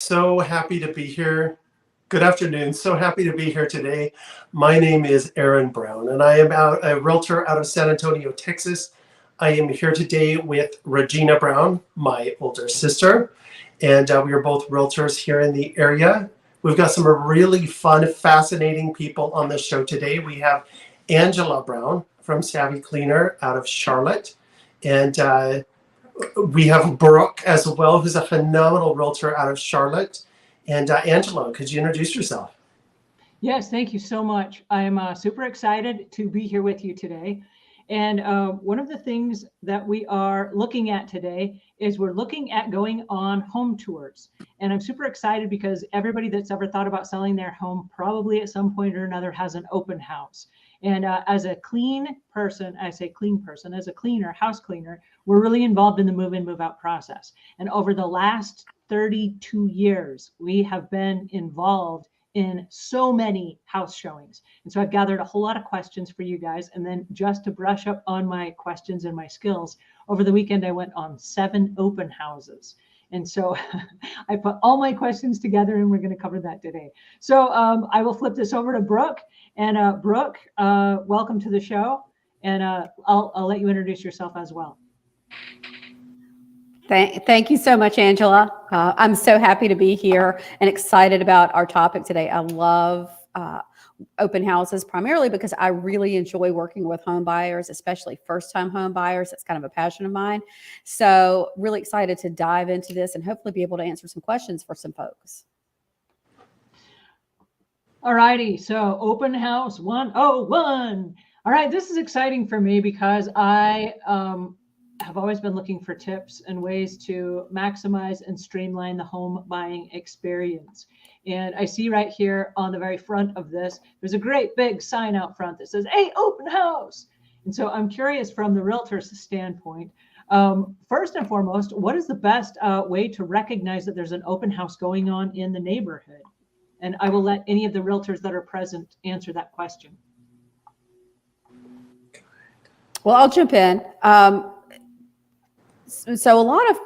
So happy to be here. Good afternoon. So happy to be here today. My name is Aaron Brown, and I am a realtor out of San Antonio, Texas. I am here today with Regina Brown, my older sister, and we are both realtors here in the area. We've got some really fun, fascinating people on the show today. We have Angela Brown from Savvy Cleaner out of Charlotte, and we have Brooke as well, who's a phenomenal realtor out of Charlotte. And Angela, could you introduce yourself? Yes, thank you so much. I'm super excited to be here with you today. And one of the things that we are looking at today is we're looking at going on home tours. And I'm super excited because everybody that's ever thought about selling their home probably at some point or another has an open house. And as a clean person, I say clean person, as a cleaner, house cleaner, we're really involved in the move in, move out process. And over the last 32 years, we have been involved in so many house showings. And so I've gathered a whole lot of questions for you guys. And then just to brush up on my questions and my skills, over the weekend, I went on 7 open houses. And so I put all my questions together and we're going to cover that today. So I will flip this over to Brooke. And Brooke, welcome to the show. And I'll let you introduce yourself as well. Thank you so much, Angela. I'm so happy to be here and excited about our topic today. I love open houses primarily because I really enjoy working with home buyers, especially first-time home buyers. That's kind of a passion of mine. So really excited to dive into this and hopefully be able to answer some questions for some folks. All righty. So open house 101. All right. This is exciting for me because I have always been looking for tips and ways to maximize and streamline the home buying experience. And I see right here on the very front of this, there's a great big sign out front that says, "Hey, open house." And so I'm curious from the realtor's standpoint, first and foremost, what is the best way to recognize that there's an open house going on in the neighborhood? And I will let any of the realtors that are present answer that question. Well, I'll jump in. So a lot of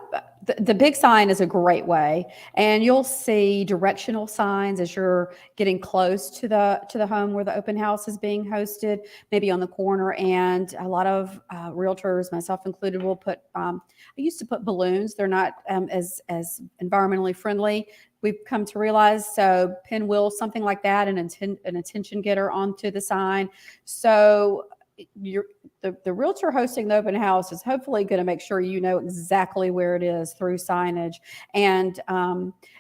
the big sign is a great way, and you'll see directional signs as you're getting close to the home where the open house is being hosted, maybe on the corner. And a lot of realtors, myself included, will put. I used to put balloons. They're not as environmentally friendly, we've come to realize. So pinwheels, something like that, an attention getter onto the sign. So the realtor hosting the open house is hopefully going to make sure you know exactly where it is through signage. And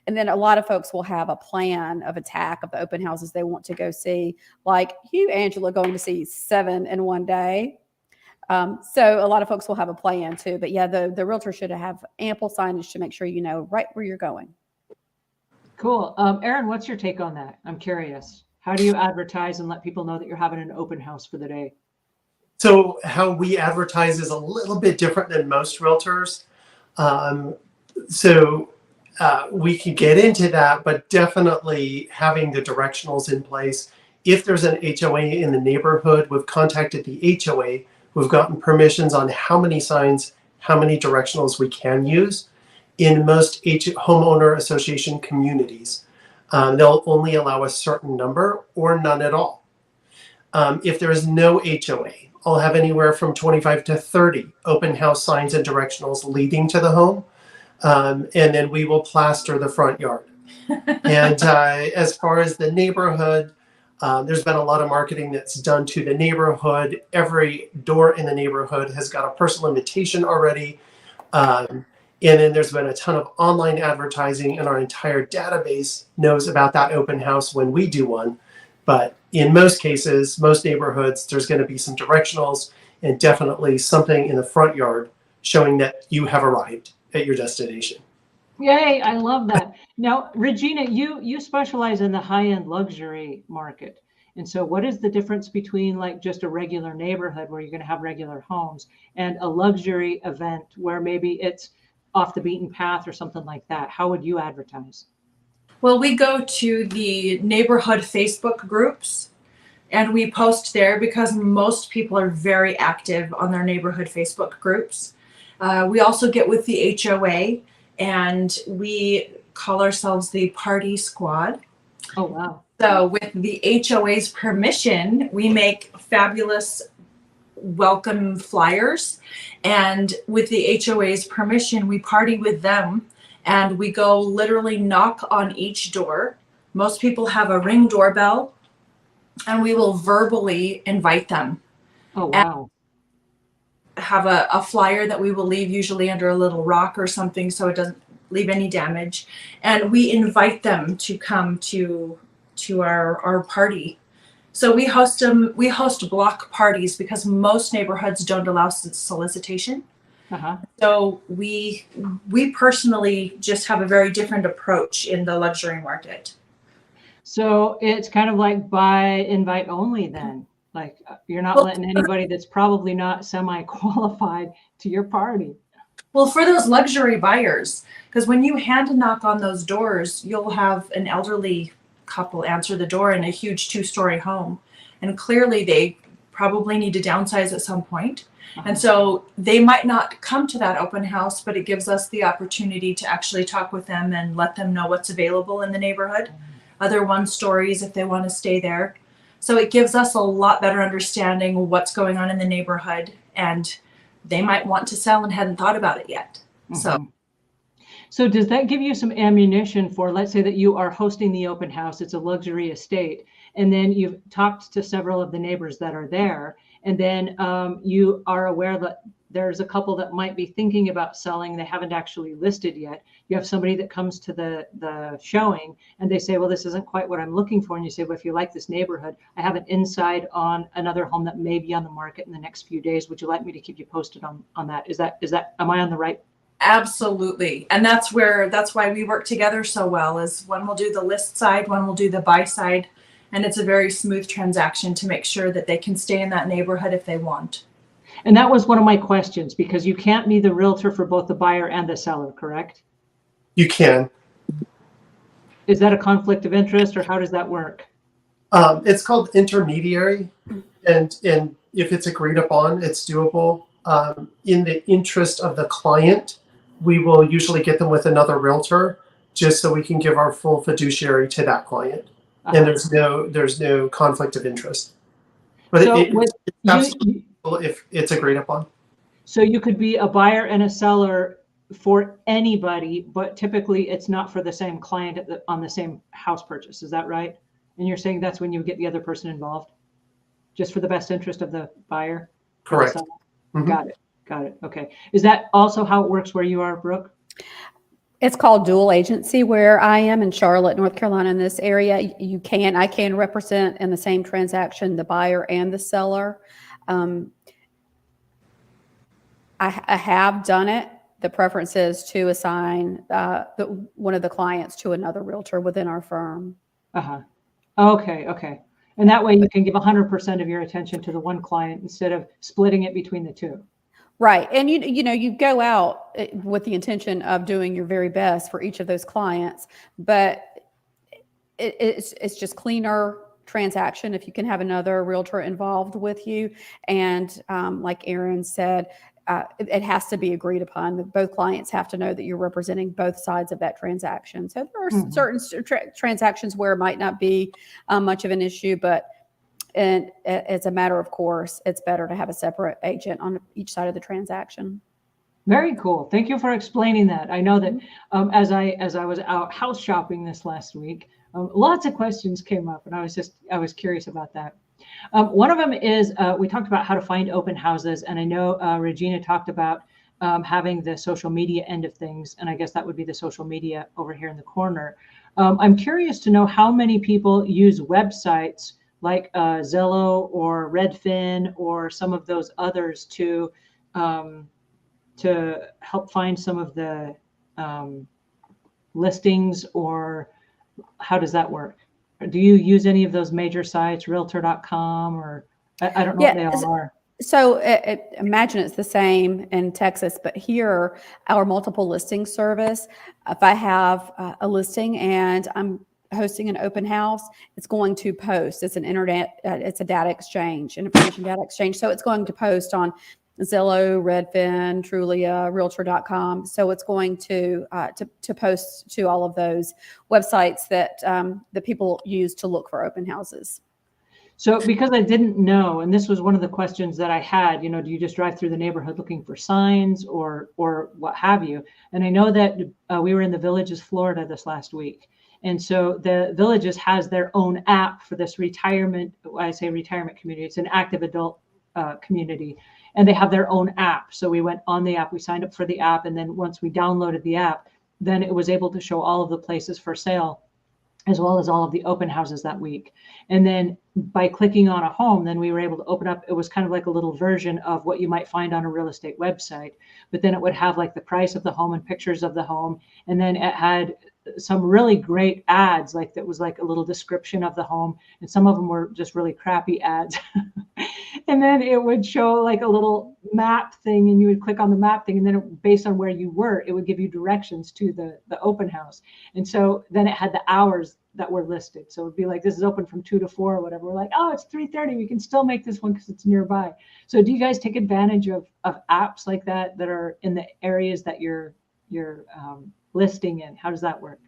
then a lot of folks will have a plan of attack of the open houses they want to go see, like you, Angela, going to see 7 in one day. So a lot of folks will have a plan too. But yeah, the realtor should have ample signage to make sure you know right where you're going. Cool. Aaron, what's your take on that? I'm curious. How do you advertise and let people know that you're having an open house for the day? So how we advertise is a little bit different than most realtors. We can get into that, but definitely having the directionals in place. If there's an HOA in the neighborhood, we've contacted the HOA. We've gotten permissions on how many signs, how many directionals we can use. In most homeowner association communities, they'll only allow a certain number or none at all. If there is no HOA, I'll have anywhere from 25 to 30 open house signs and directionals leading to the home. And then we will plaster the front yard. And as far as the neighborhood, there's been a lot of marketing that's done to the neighborhood. Every door in the neighborhood has got a personal invitation already. And then there's been a ton of online advertising, and our entire database knows about that open house when we do one. But in most cases, most neighborhoods, there's going to be some directionals and definitely something in the front yard showing that you have arrived at your destination. Yay, I love that. Now, Regina, you specialize in the high-end luxury market. And so what is the difference between like just a regular neighborhood where you're going to have regular homes and a luxury event where maybe it's off the beaten path or something like that? How would you advertise? Well, we go to the neighborhood Facebook groups and we post there because most people are very active on their neighborhood Facebook groups. We also get with the HOA and we call ourselves the Party Squad. Oh, wow. So with the HOA's permission, we make fabulous welcome flyers. And with the HOA's permission, we party with them and we go literally knock on each door. Most people have a Ring doorbell and we will verbally invite them. Oh, wow. Have a flyer that we will leave usually under a little rock or something so it doesn't leave any damage. And we invite them to come to our party. So we host block parties because most neighborhoods don't allow solicitation. Uh-huh. So we personally just have a very different approach in the luxury market. So it's kind of like buy invite only then. Like you're not letting anybody that's probably not semi-qualified to your party. Well, for those luxury buyers, because when you hand knock on those doors, you'll have an elderly couple answer the door in a huge 2-story home. And clearly they probably need to downsize at some point. And so they might not come to that open house, but it gives us the opportunity to actually talk with them and let them know what's available in the neighborhood, other 1-stories if they want to stay there. So it gives us a lot better understanding what's going on in the neighborhood, and they might want to sell and hadn't thought about it yet. So does that give you some ammunition for, let's say that you are hosting the open house, it's a luxury estate, and then you've talked to several of the neighbors that are there, and then you are aware that there's a couple that might be thinking about selling, they haven't actually listed yet. You have somebody that comes to the showing and they say, well, this isn't quite what I'm looking for. And you say, well, if you like this neighborhood, I have an inside on another home that may be on the market in the next few days. Would you like me to keep you posted on that? Is that, am I on the right? Absolutely. And that's why we work together so well, is one will do the list side, one will do the buy side. And it's a very smooth transaction to make sure that they can stay in that neighborhood if they want. And that was one of my questions, because you can't be the realtor for both the buyer and the seller, correct? You can. Is that a conflict of interest, or how does that work? It's called intermediary, and if it's agreed upon, it's doable. In the interest of the client, we will usually get them with another realtor, just so we can give our full fiduciary to that client. And there's no conflict of interest. But So it's absolutely if it's agreed upon. So you could be a buyer and a seller for anybody, but typically it's not for the same client on the same house purchase. Is that right? And you're saying that's when you get the other person involved, just for the best interest of the buyer? Correct. Mm-hmm. Got it. Okay. Is that also how it works where you are, Brooke? It's called dual agency where I am in Charlotte, North Carolina. In this area, I can represent in the same transaction the buyer and the seller. I have done it. The preference is to assign one of the clients to another realtor within our firm. Okay. And that way you can give 100% of your attention to the one client instead of splitting it between the two. Right. And you go out with the intention of doing your very best for each of those clients, but it's just cleaner transaction if you can have another realtor involved with you. And like Erin said, it has to be agreed upon. Both clients have to know that you're representing both sides of that transaction. So there are certain transactions where it might not be much of an issue, but as a matter of course, it's better to have a separate agent on each side of the transaction. Very cool. Thank you for explaining that. I know that as I was out house shopping this last week, lots of questions came up, and I was curious about that. One of them is we talked about how to find open houses, and I know Regina talked about having the social media end of things, and I guess that would be the social media over here in the corner. I'm curious to know how many people use websites like Zillow or Redfin or some of those others to help find some of the listings, or how does that work? Do you use any of those major sites, Realtor.com, or I don't know what they all are? So imagine it's the same in Texas, but here our multiple listing service, if I have a listing and I'm hosting an open house, it's going to post. It's an internet, it's a data exchange, information data exchange. So it's going to post on Zillow, Redfin, Trulia, Realtor.com. So it's going to post to all of those websites that that people use to look for open houses. So because I didn't know, and this was one of the questions that I had, you know, do you just drive through the neighborhood looking for signs or what have you? And I know that we were in the Villages, Florida this last week. And so the Villages has their own app for this retirement, I say retirement community, it's an active adult community, and they have their own app. So we went on the app, we signed up for the app, and then once we downloaded the app, then it was able to show all of the places for sale, as well as all of the open houses that week. And then by clicking on a home, then we were able to open up, it was kind of like a little version of what you might find on a real estate website, but then it would have like the price of the home and pictures of the home. And then it had some really great ads, like that was like a little description of the home. And some of them were just really crappy ads. And then it would show like a little map thing, and you would click on the map thing, and then based on where you were, it would give you directions to the open house. And so then it had the hours that were listed. So it'd be like, this is open from 2 to 4 or whatever. We're like, oh, it's 3:30. We can still make this one because it's nearby. So do you guys take advantage of apps like that are in the areas that you're listing in? How does that work?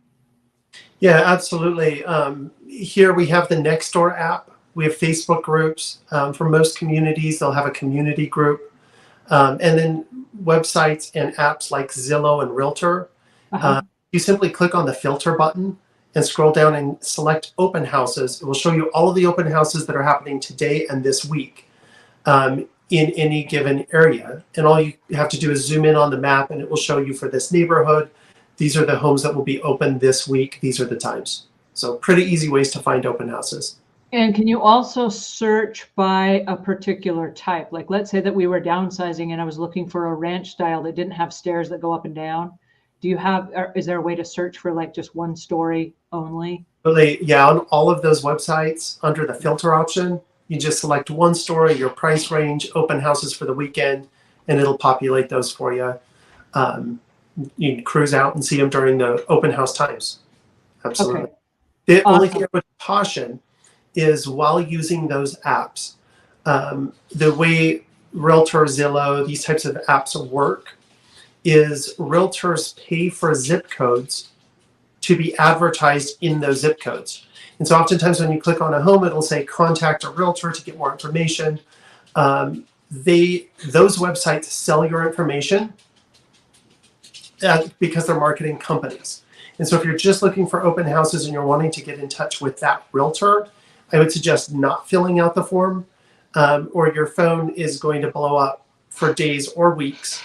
Yeah, absolutely. Here we have the Nextdoor app. We have Facebook groups. For most communities, they'll have a community group. And then websites and apps like Zillow and Realtor. You simply click on the filter button and scroll down and select open houses. It will show you all of the open houses that are happening today and this week in any given area. And all you have to do is zoom in on the map, and it will show you for this neighborhood, these are the homes that will be open this week. These are the times. So pretty easy ways to find open houses. And can you also search by a particular type? Like, let's say that we were downsizing and I was looking for a ranch style that didn't have stairs that go up and down. Do you have, is there a way to search for like just one story only? Yeah, on all of those websites, under the filter option, you just select one story, your price range, open houses for the weekend, and it'll populate those for you. You can cruise out and see them during the open house times. Absolutely. Okay. The only thing I would caution is while using those apps, the way Realtor, Zillow, these types of apps work is realtors pay for zip codes to be advertised in those zip codes. And so oftentimes when you click on a home, it'll say contact a realtor to get more information. Those websites sell your information because they're marketing companies. And so if you're just looking for open houses and you're wanting to get in touch with that realtor, I would suggest not filling out the form, or your phone is going to blow up for days or weeks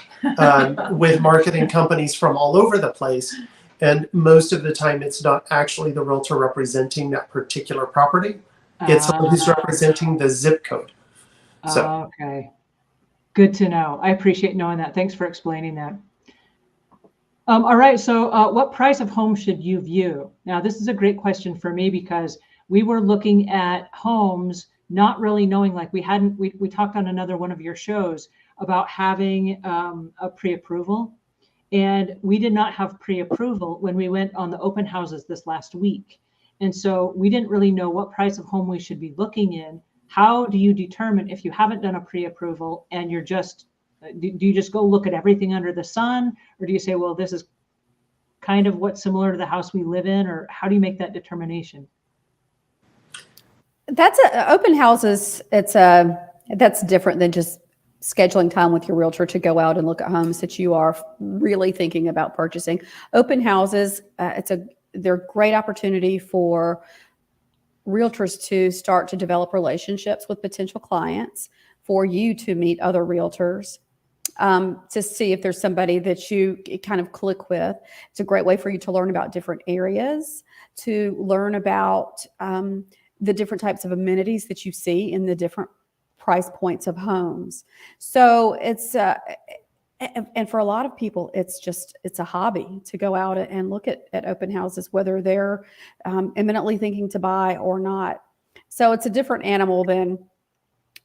with marketing companies from all over the place. And most of the time, it's not actually the realtor representing that particular property. It's someone who's representing the zip code. So. Okay. Good to know. I appreciate knowing that. Thanks for explaining that. All right. So what price of home should you view? Now, this is a great question for me because we were looking at homes, not really knowing, like we talked on another one of your shows about having a pre-approval. And we did not have pre-approval when we went on the open houses this last week. And so we didn't really know what price of home we should be looking in. How do you determine if you haven't done a pre-approval and you're just, do you just go look at everything under the sun? Or do you say, well, this is kind of what's similar to the house we live in? Or how do you make that determination? That's open houses. That's different than just scheduling time with your realtor to go out and look at homes that you are really thinking about purchasing. Open houses, they're a great opportunity for realtors to start to develop relationships with potential clients, for you to meet other realtors, to see if there's somebody that you kind of click with. It's a great way for you to learn about different areas, to learn about the different types of amenities that you see in the different price points of homes. So it's, and for a lot of people, it's a hobby to go out and look at open houses, whether they're imminently thinking to buy or not. So it's a different animal than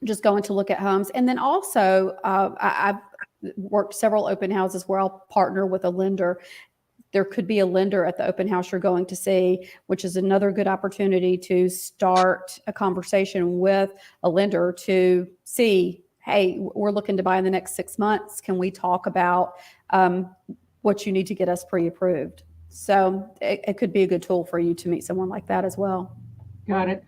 just going to look at homes. And then also, I've worked several open houses where I'll partner with a lender. There could be a lender at the open house you're going to see, which is another good opportunity to start a conversation with a lender to see, hey, we're looking to buy in the next 6 months. Can we talk about what you need to get us pre-approved? So it could be a good tool for you to meet someone like that as well. Got it.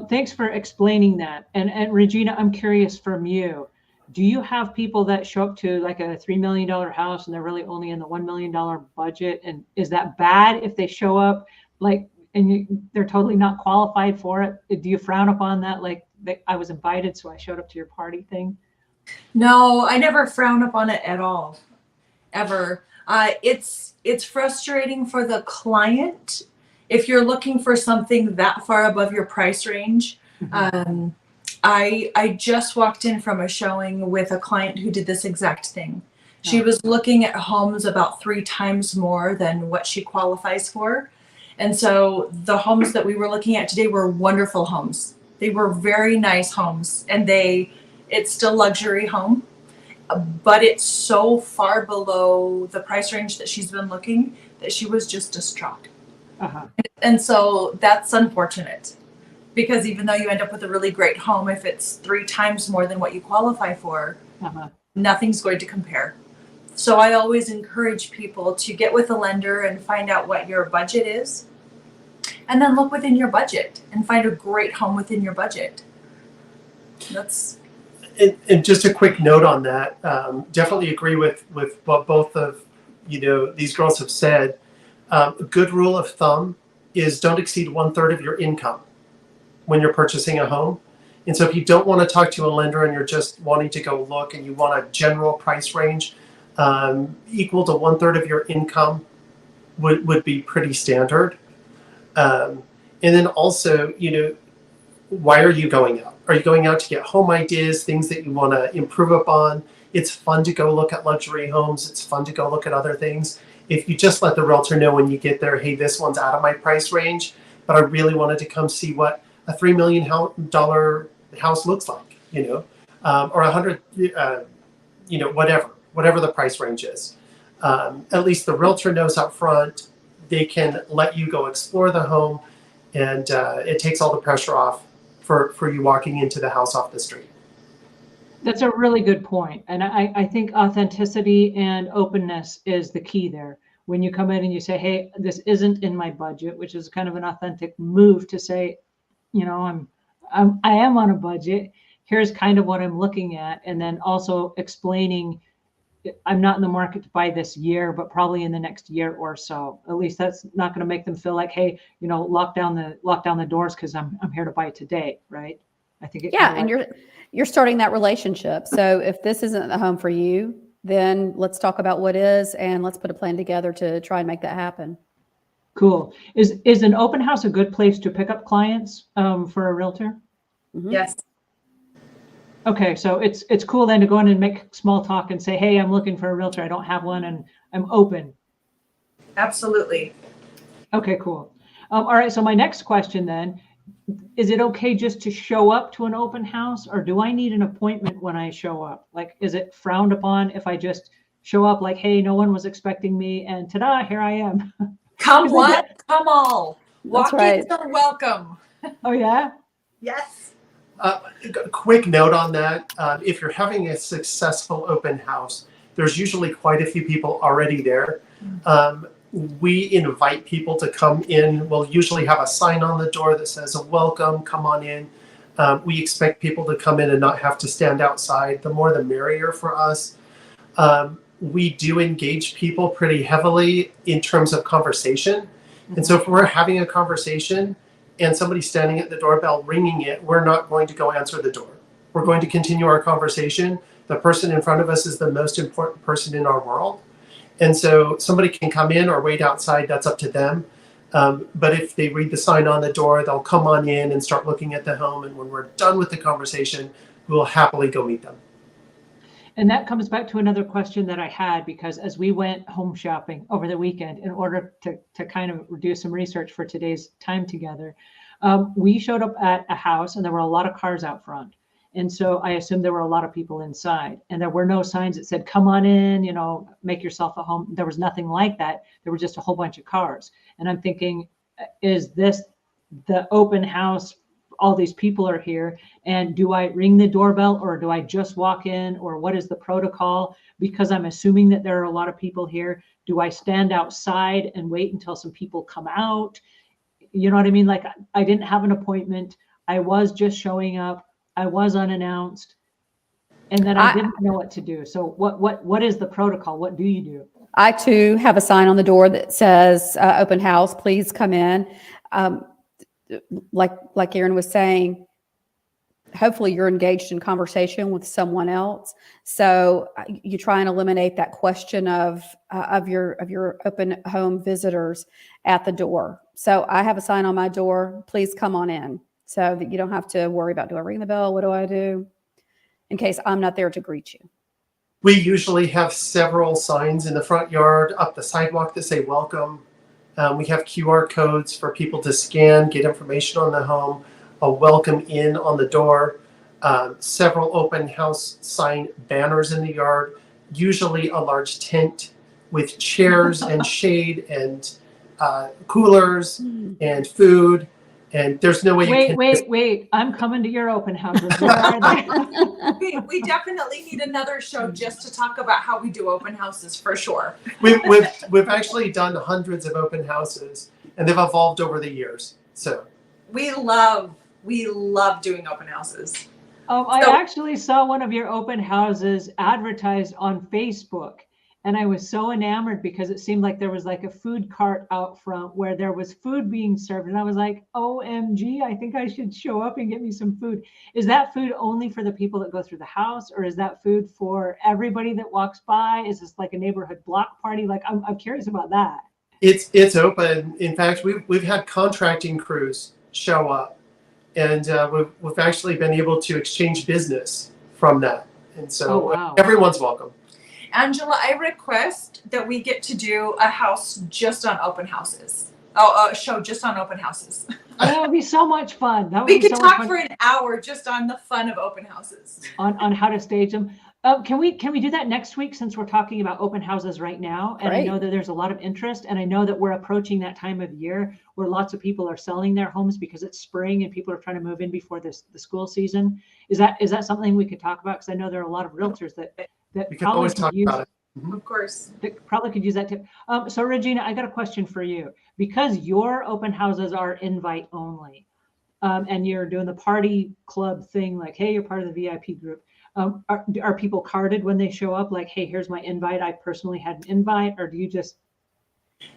Thanks for explaining that. And Regina, I'm curious from you. Do you have people that show up to like a $3 million house and they're really only in the $1 million budget? And is that bad if they show up like, and they're totally not qualified for it? Do you frown upon that? Like, I was invited, so I showed up to your party thing? No, I never frown upon it at all, ever. It's frustrating for the client if you're looking for something that far above your price range. Mm-hmm. I just walked in from a showing with a client who did this exact thing. She was looking at homes about 3 times more than what she qualifies for. And so the homes that we were looking at today were wonderful homes. They were very nice homes, and it's still luxury home, but it's so far below the price range that she's been looking that she was just distraught. Uh-huh. And so that's unfortunate, because even though you end up with a really great home, if it's 3 times more than what you qualify for, nothing's going to compare. So I always encourage people to get with a lender and find out what your budget is, and then look within your budget and find a great home within your budget. And just a quick note on that. Definitely agree with what both of these girls have said. A good rule of thumb is don't exceed 1/3 of your income when you're purchasing a home. And so if you don't want to talk to a lender and you're just wanting to go look and you want a general price range equal to 1/3 of your income would be pretty standard. And then also, why are you going out? Are you going out to get home ideas, things that you want to improve upon? It's fun to go look at luxury homes. It's fun to go look at other things. If you just let the realtor know when you get there, hey, this one's out of my price range, but I really wanted to come see what a $3 million house looks like, or 100, whatever the price range is. At least the realtor knows up front. They can let you go explore the home, and it takes all the pressure off for you walking into the house off the street. That's a really good point. And I think authenticity and openness is the key there. When you come in and you say, hey, this isn't in my budget, which is kind of an authentic move to say, I am on a budget. Here's kind of what I'm looking at. And then also explaining, I'm not in the market to buy this year, but probably in the next year or so. At least that's not going to make them feel like, hey, lock down the doors because I'm here to buy today, right? I think and you're starting that relationship. So if this isn't the home for you, then let's talk about what is, and let's put a plan together to try and make that happen. Cool. Is an open house a good place to pick up clients for a realtor? Mm-hmm. Yes. Okay, so it's cool then to go in and make small talk and say, hey, I'm looking for a realtor. I don't have one and I'm open. Absolutely. Okay, cool. All right, so my next question then, is it okay just to show up to an open house, or do I need an appointment when I show up? Like, is it frowned upon if I just show up like, hey, no one was expecting me and ta-da, here I am? Come one, come all. Walk-ins are welcome. Oh, yeah? Yes. Quick note on that. If you're having a successful open house, there's usually quite a few people already there. We invite people to come in. We'll usually have a sign on the door that says, welcome, come on in. We expect people to come in and not have to stand outside. The more the merrier for us. We do engage people pretty heavily in terms of conversation. And so if we're having a conversation and somebody's standing at the doorbell ringing it, we're not going to go answer the door. We're going to continue our conversation. The person in front of us is the most important person in our world. And so somebody can come in or wait outside, that's up to them. But if they read the sign on the door, they'll come on in and start looking at the home. And when we're done with the conversation, we'll happily go meet them. And that comes back to another question that I had, because as we went home shopping over the weekend in order to kind of do some research for today's time together, we showed up at a house and there were a lot of cars out front. And so I assumed there were a lot of people inside, and there were no signs that said, come on in, make yourself a home. There was nothing like that. There were just a whole bunch of cars. And I'm thinking, is this the open house all these people are here, and do I ring the doorbell or do I just walk in, or what is the protocol? Because I'm assuming that there are a lot of people here. Do I stand outside and wait until some people come out? You know what I mean? Like, I didn't have an appointment. I was just showing up. I was unannounced, and then I didn't know what to do. So what is the protocol? What do you do? I too have a sign on the door that says open house, please come in. Like Aaron was saying, hopefully you're engaged in conversation with someone else. So you try and eliminate that question of your open home visitors at the door. So I have a sign on my door, please come on in, so that you don't have to worry about, do I ring the bell? What do I do? In case I'm not there to greet you. We usually have several signs in the front yard, up the sidewalk that say welcome. We have QR codes for people to scan, get information on the home, a welcome in on the door, several open house sign banners in the yard, usually a large tent with chairs and shade and coolers and food. And there's no way you can. Wait. I'm coming to your open houses. Where are they? We definitely need another show just to talk about how we do open houses, for sure. We've actually done hundreds of open houses, and they've evolved over the years. So we love doing open houses. I actually saw one of your open houses advertised on Facebook, and I was so enamored because it seemed like there was like a food cart out front where there was food being served. And I was like, OMG, I think I should show up and get me some food. Is that food only for the people that go through the house, or is that food for everybody that walks by? Is this like a neighborhood block party? Like, I'm curious about that. it's open. In fact, we've had contracting crews show up, and we've actually been able to exchange business from that. And so everyone's welcome. Angela, I request that we get to do a house just on open houses. A show just on open houses. That would be so much fun. We could talk for an hour just on the fun of open houses. On how to stage them. Can we do that next week, since we're talking about open houses right now? And Great. I know that there's a lot of interest, and I know that we're approaching that time of year where lots of people are selling their homes because it's spring and people are trying to move in before the school season. Is that something we could talk about? Because I know there are a lot of realtors that We can always talk about it. Of course. That probably could use that tip. So Regina, I got a question for you. Because your open houses are invite only, and you're doing the party club thing, like, hey, you're part of the VIP group. Are people carded when they show up? Like, hey, here's my invite. I personally had an invite, or do you just?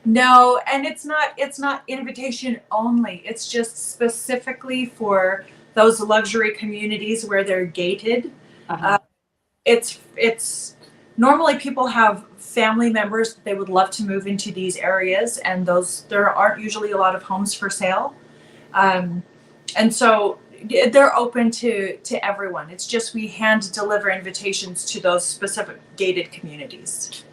No, and it's not invitation only. It's just specifically for those luxury communities where they're gated. It's normally people have family members they would love to move into these areas, and there aren't usually a lot of homes for sale, and so they're open to everyone. It's just we hand deliver invitations to those specific gated communities.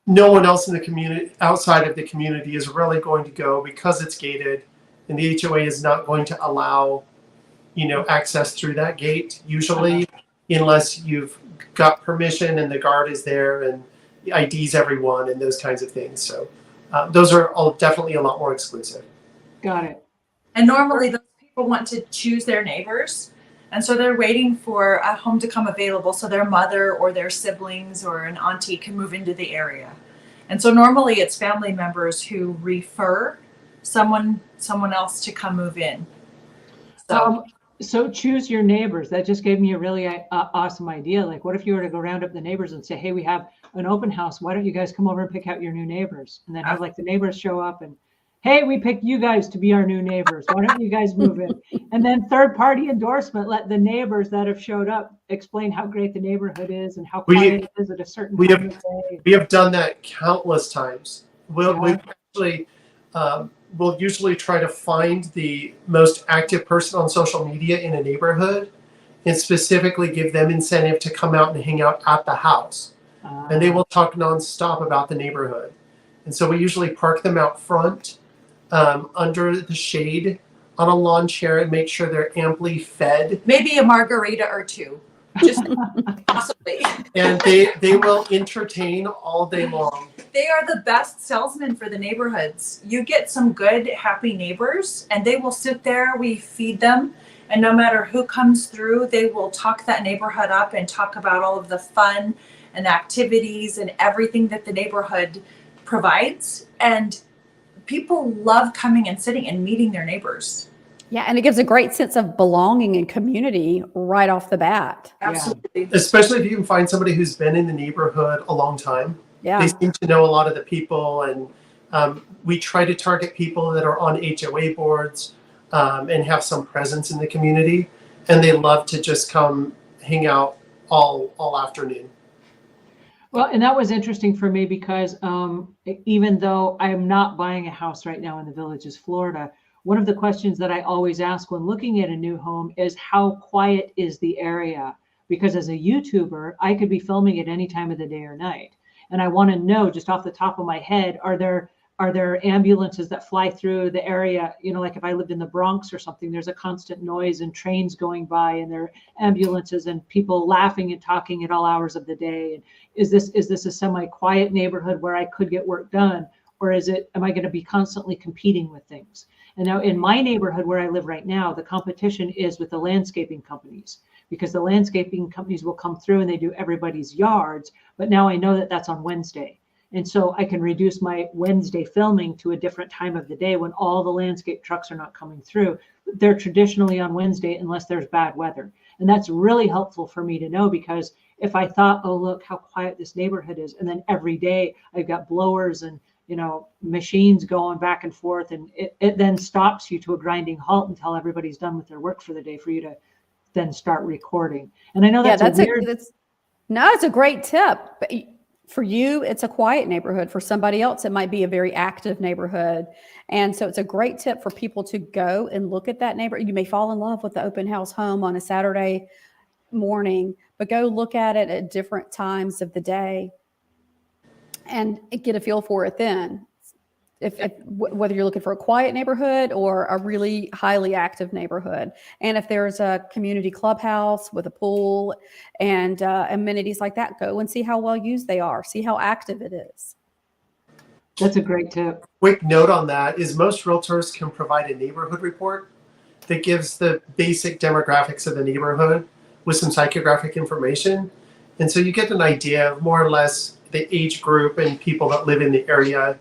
No one else in the community, outside of the community, is really going to go, because it's gated, and the HOA is not going to allow, access through that gate usually, unless you've got permission and the guard is there and IDs everyone and those kinds of things. So those are all definitely a lot more exclusive. Got it. And normally those people want to choose their neighbors, and so they're waiting for a home to come available so their mother or their siblings or an auntie can move into the area. And so normally it's family members who refer someone else to come move in. So choose your neighbors. That just gave me a really awesome idea. Like, what if you were to go round up the neighbors and say, hey, we have an open house. Why don't you guys come over and pick out your new neighbors? And then have like the neighbors show up and, hey, we picked you guys to be our new neighbors. Why don't you guys move in? And then third party endorsement, let the neighbors that have showed up explain how great the neighborhood is and how quiet it is at a certain time of day. We have done that countless times. We'll usually try to find the most active person on social media in a neighborhood and specifically give them incentive to come out and hang out at the house. And they will talk nonstop about the neighborhood. And so we usually park them out front under the shade on a lawn chair and make sure they're amply fed. Maybe a margarita or two, just possibly. And they will entertain all day long. They are the best salesmen for the neighborhoods. You get some good, happy neighbors, and they will sit there. We feed them, And no matter who comes through, they will talk that neighborhood up and talk about all of the fun and activities and everything that the neighborhood provides. And people love coming and sitting and meeting their neighbors. Yeah, and it gives a great sense of belonging and community right off the bat. Absolutely. Especially if you can find somebody who's been in the neighborhood a long time. Yeah. They seem to know a lot of the people, and we try to target people that are on HOA boards and have some presence in the community, and they love to just come hang out all afternoon. Well, and that was interesting for me because even though I am not buying a house right now in the Villages, Florida, one of the questions that I always ask when looking at a new home is how quiet is the area? Because as a YouTuber, I could be filming at any time of the day or night. And I want to know just off the top of my head, are there ambulances that fly through the area? You know, like if I lived in the Bronx or something, there's a constant noise and trains going by and there are ambulances and people laughing and talking at all hours of the day. And is this a semi-quiet neighborhood where I could get work done? Or am I going to be constantly competing with things? And now in my neighborhood where I live right now, the competition is with the landscaping companies, because the landscaping companies will come through and they do everybody's yards. But now I know that that's on Wednesday. And so I can reduce my Wednesday filming to a different time of the day when all the landscape trucks are not coming through. They're traditionally on Wednesday unless there's bad weather. And that's really helpful for me to know, because if I thought, oh, look how quiet this neighborhood is, and then every day I've got blowers and machines going back and forth, and it then stops you to a grinding halt until everybody's done with their work for the day for you to then start recording. And I know that's it's a great tip. But for you, it's a quiet neighborhood. For somebody else, it might be a very active neighborhood. And so it's a great tip for people to go and look at that neighborhood. You may fall in love with the open house home on a Saturday morning, but go look at it at different times of the day and get a feel for it then. If whether you're looking for a quiet neighborhood or a really highly active neighborhood. And if there's a community clubhouse with a pool and amenities like that, go and see how well used they are. See how active it is. That's a great tip. Quick note on that is most realtors can provide a neighborhood report that gives the basic demographics of the neighborhood with some psychographic information. And so you get an idea of more or less the age group and people that live in the area.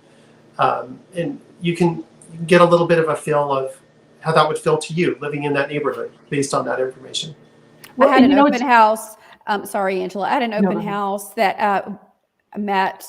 And you can get a little bit of a feel of how that would feel to you living in that neighborhood based on that information. Well, I had an open house. Sorry, Angela. I had an open No. house that met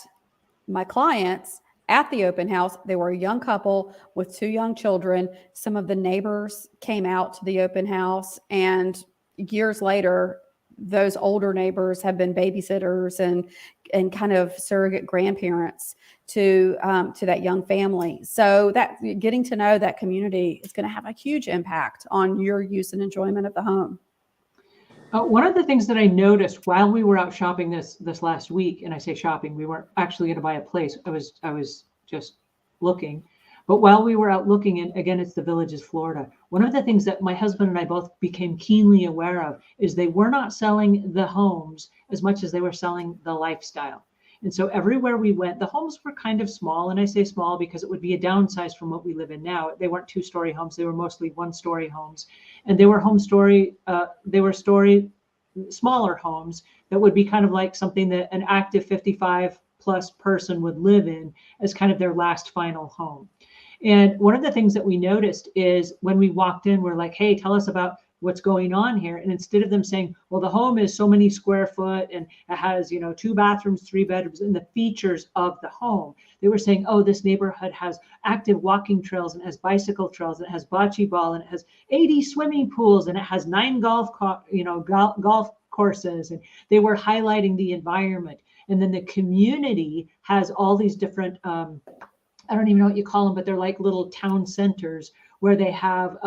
my clients at the open house. They were a young couple with 2 young children. Some of the neighbors came out to the open house, and years later, those older neighbors have been babysitters and kind of surrogate grandparents to that young family. So that getting to know that community is going to have a huge impact on your use and enjoyment of the home. One of the things that I noticed while we were out shopping this last week, and I say shopping, we weren't actually going to buy a place. I was just looking. But while we were out looking, and again, it's the Villages, Florida, one of the things that my husband and I both became keenly aware of is they were not selling the homes as much as they were selling the lifestyle. And so everywhere we went, the homes were kind of small. And I say small because it would be a downsize from what we live in now. They weren't 2-story homes. They were mostly 1-story homes. And they were smaller homes that would be kind of like something that an active 55 plus person would live in as kind of their last final home. And one of the things that we noticed is when we walked in, we're like, hey, tell us about what's going on here. And instead of them saying, well, the home is so many square foot and it has, 2 bathrooms, 3 bedrooms, and the features of the home, they were saying, oh, this neighborhood has active walking trails and has bicycle trails, and it has bocce ball, and it has 80 swimming pools, and it has 9 golf courses. And they were highlighting the environment. And then the community has all these different, I don't even know what you call them, but they're like little town centers where they have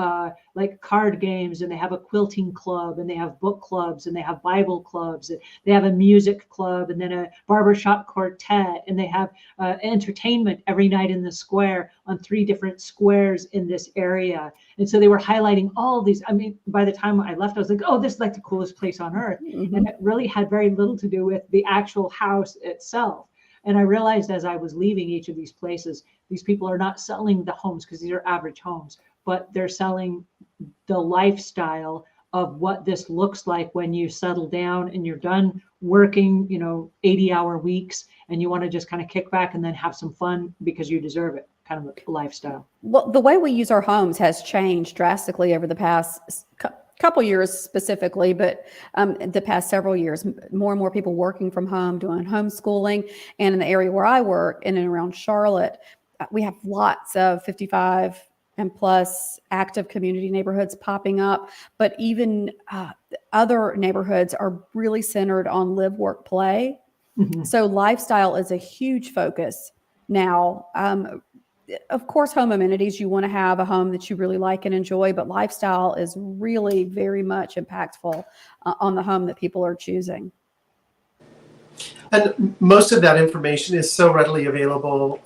like card games, and they have a quilting club, and they have book clubs, and they have Bible clubs, and they have a music club, and then a barbershop quartet, and they have entertainment every night in the square on 3 different squares in this area. And so they were highlighting all these. I mean, by the time I left, I was like, oh, this is like the coolest place on earth. Mm-hmm. And it really had very little to do with the actual house itself. And I realized as I was leaving each of these places, these people are not selling the homes because these are average homes, but they're selling the lifestyle of what this looks like when you settle down and you're done working, 80-hour weeks, and you want to just kind of kick back and then have some fun because you deserve it, kind of a lifestyle. Well, the way we use our homes has changed drastically over the past couple years specifically, but the past several years, more and more people working from home, doing homeschooling. And in the area where I work, in and around Charlotte, we have lots of 55 and plus active community neighborhoods popping up, but even other neighborhoods are really centered on live, work, play. Mm-hmm. So lifestyle is a huge focus now. Of course, home amenities, you want to have a home that you really like and enjoy, but lifestyle is really very much impactful on the home that people are choosing. And most of that information is so readily available.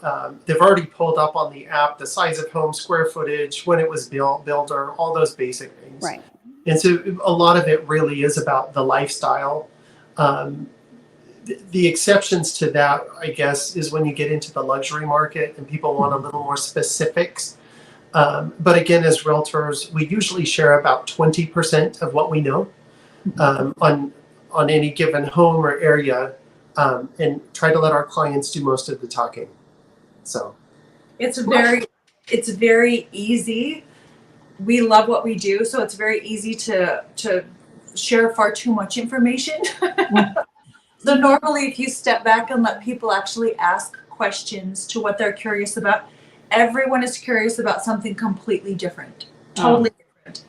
They've already pulled up on the app the size of home, square footage, when it was built, builder, all those basic things. Right. And so a lot of it really is about the lifestyle. The exceptions to that, I guess, is when you get into the luxury market and people want a little more specifics. But again, as realtors, we usually share about 20% of what we know on any given home or area, and try to let our clients do most of the talking. So It's very easy. We love what we do, so it's very easy to share far too much information. So normally, if you step back and let people actually ask questions to what they're curious about, everyone is curious about something completely different, totally different.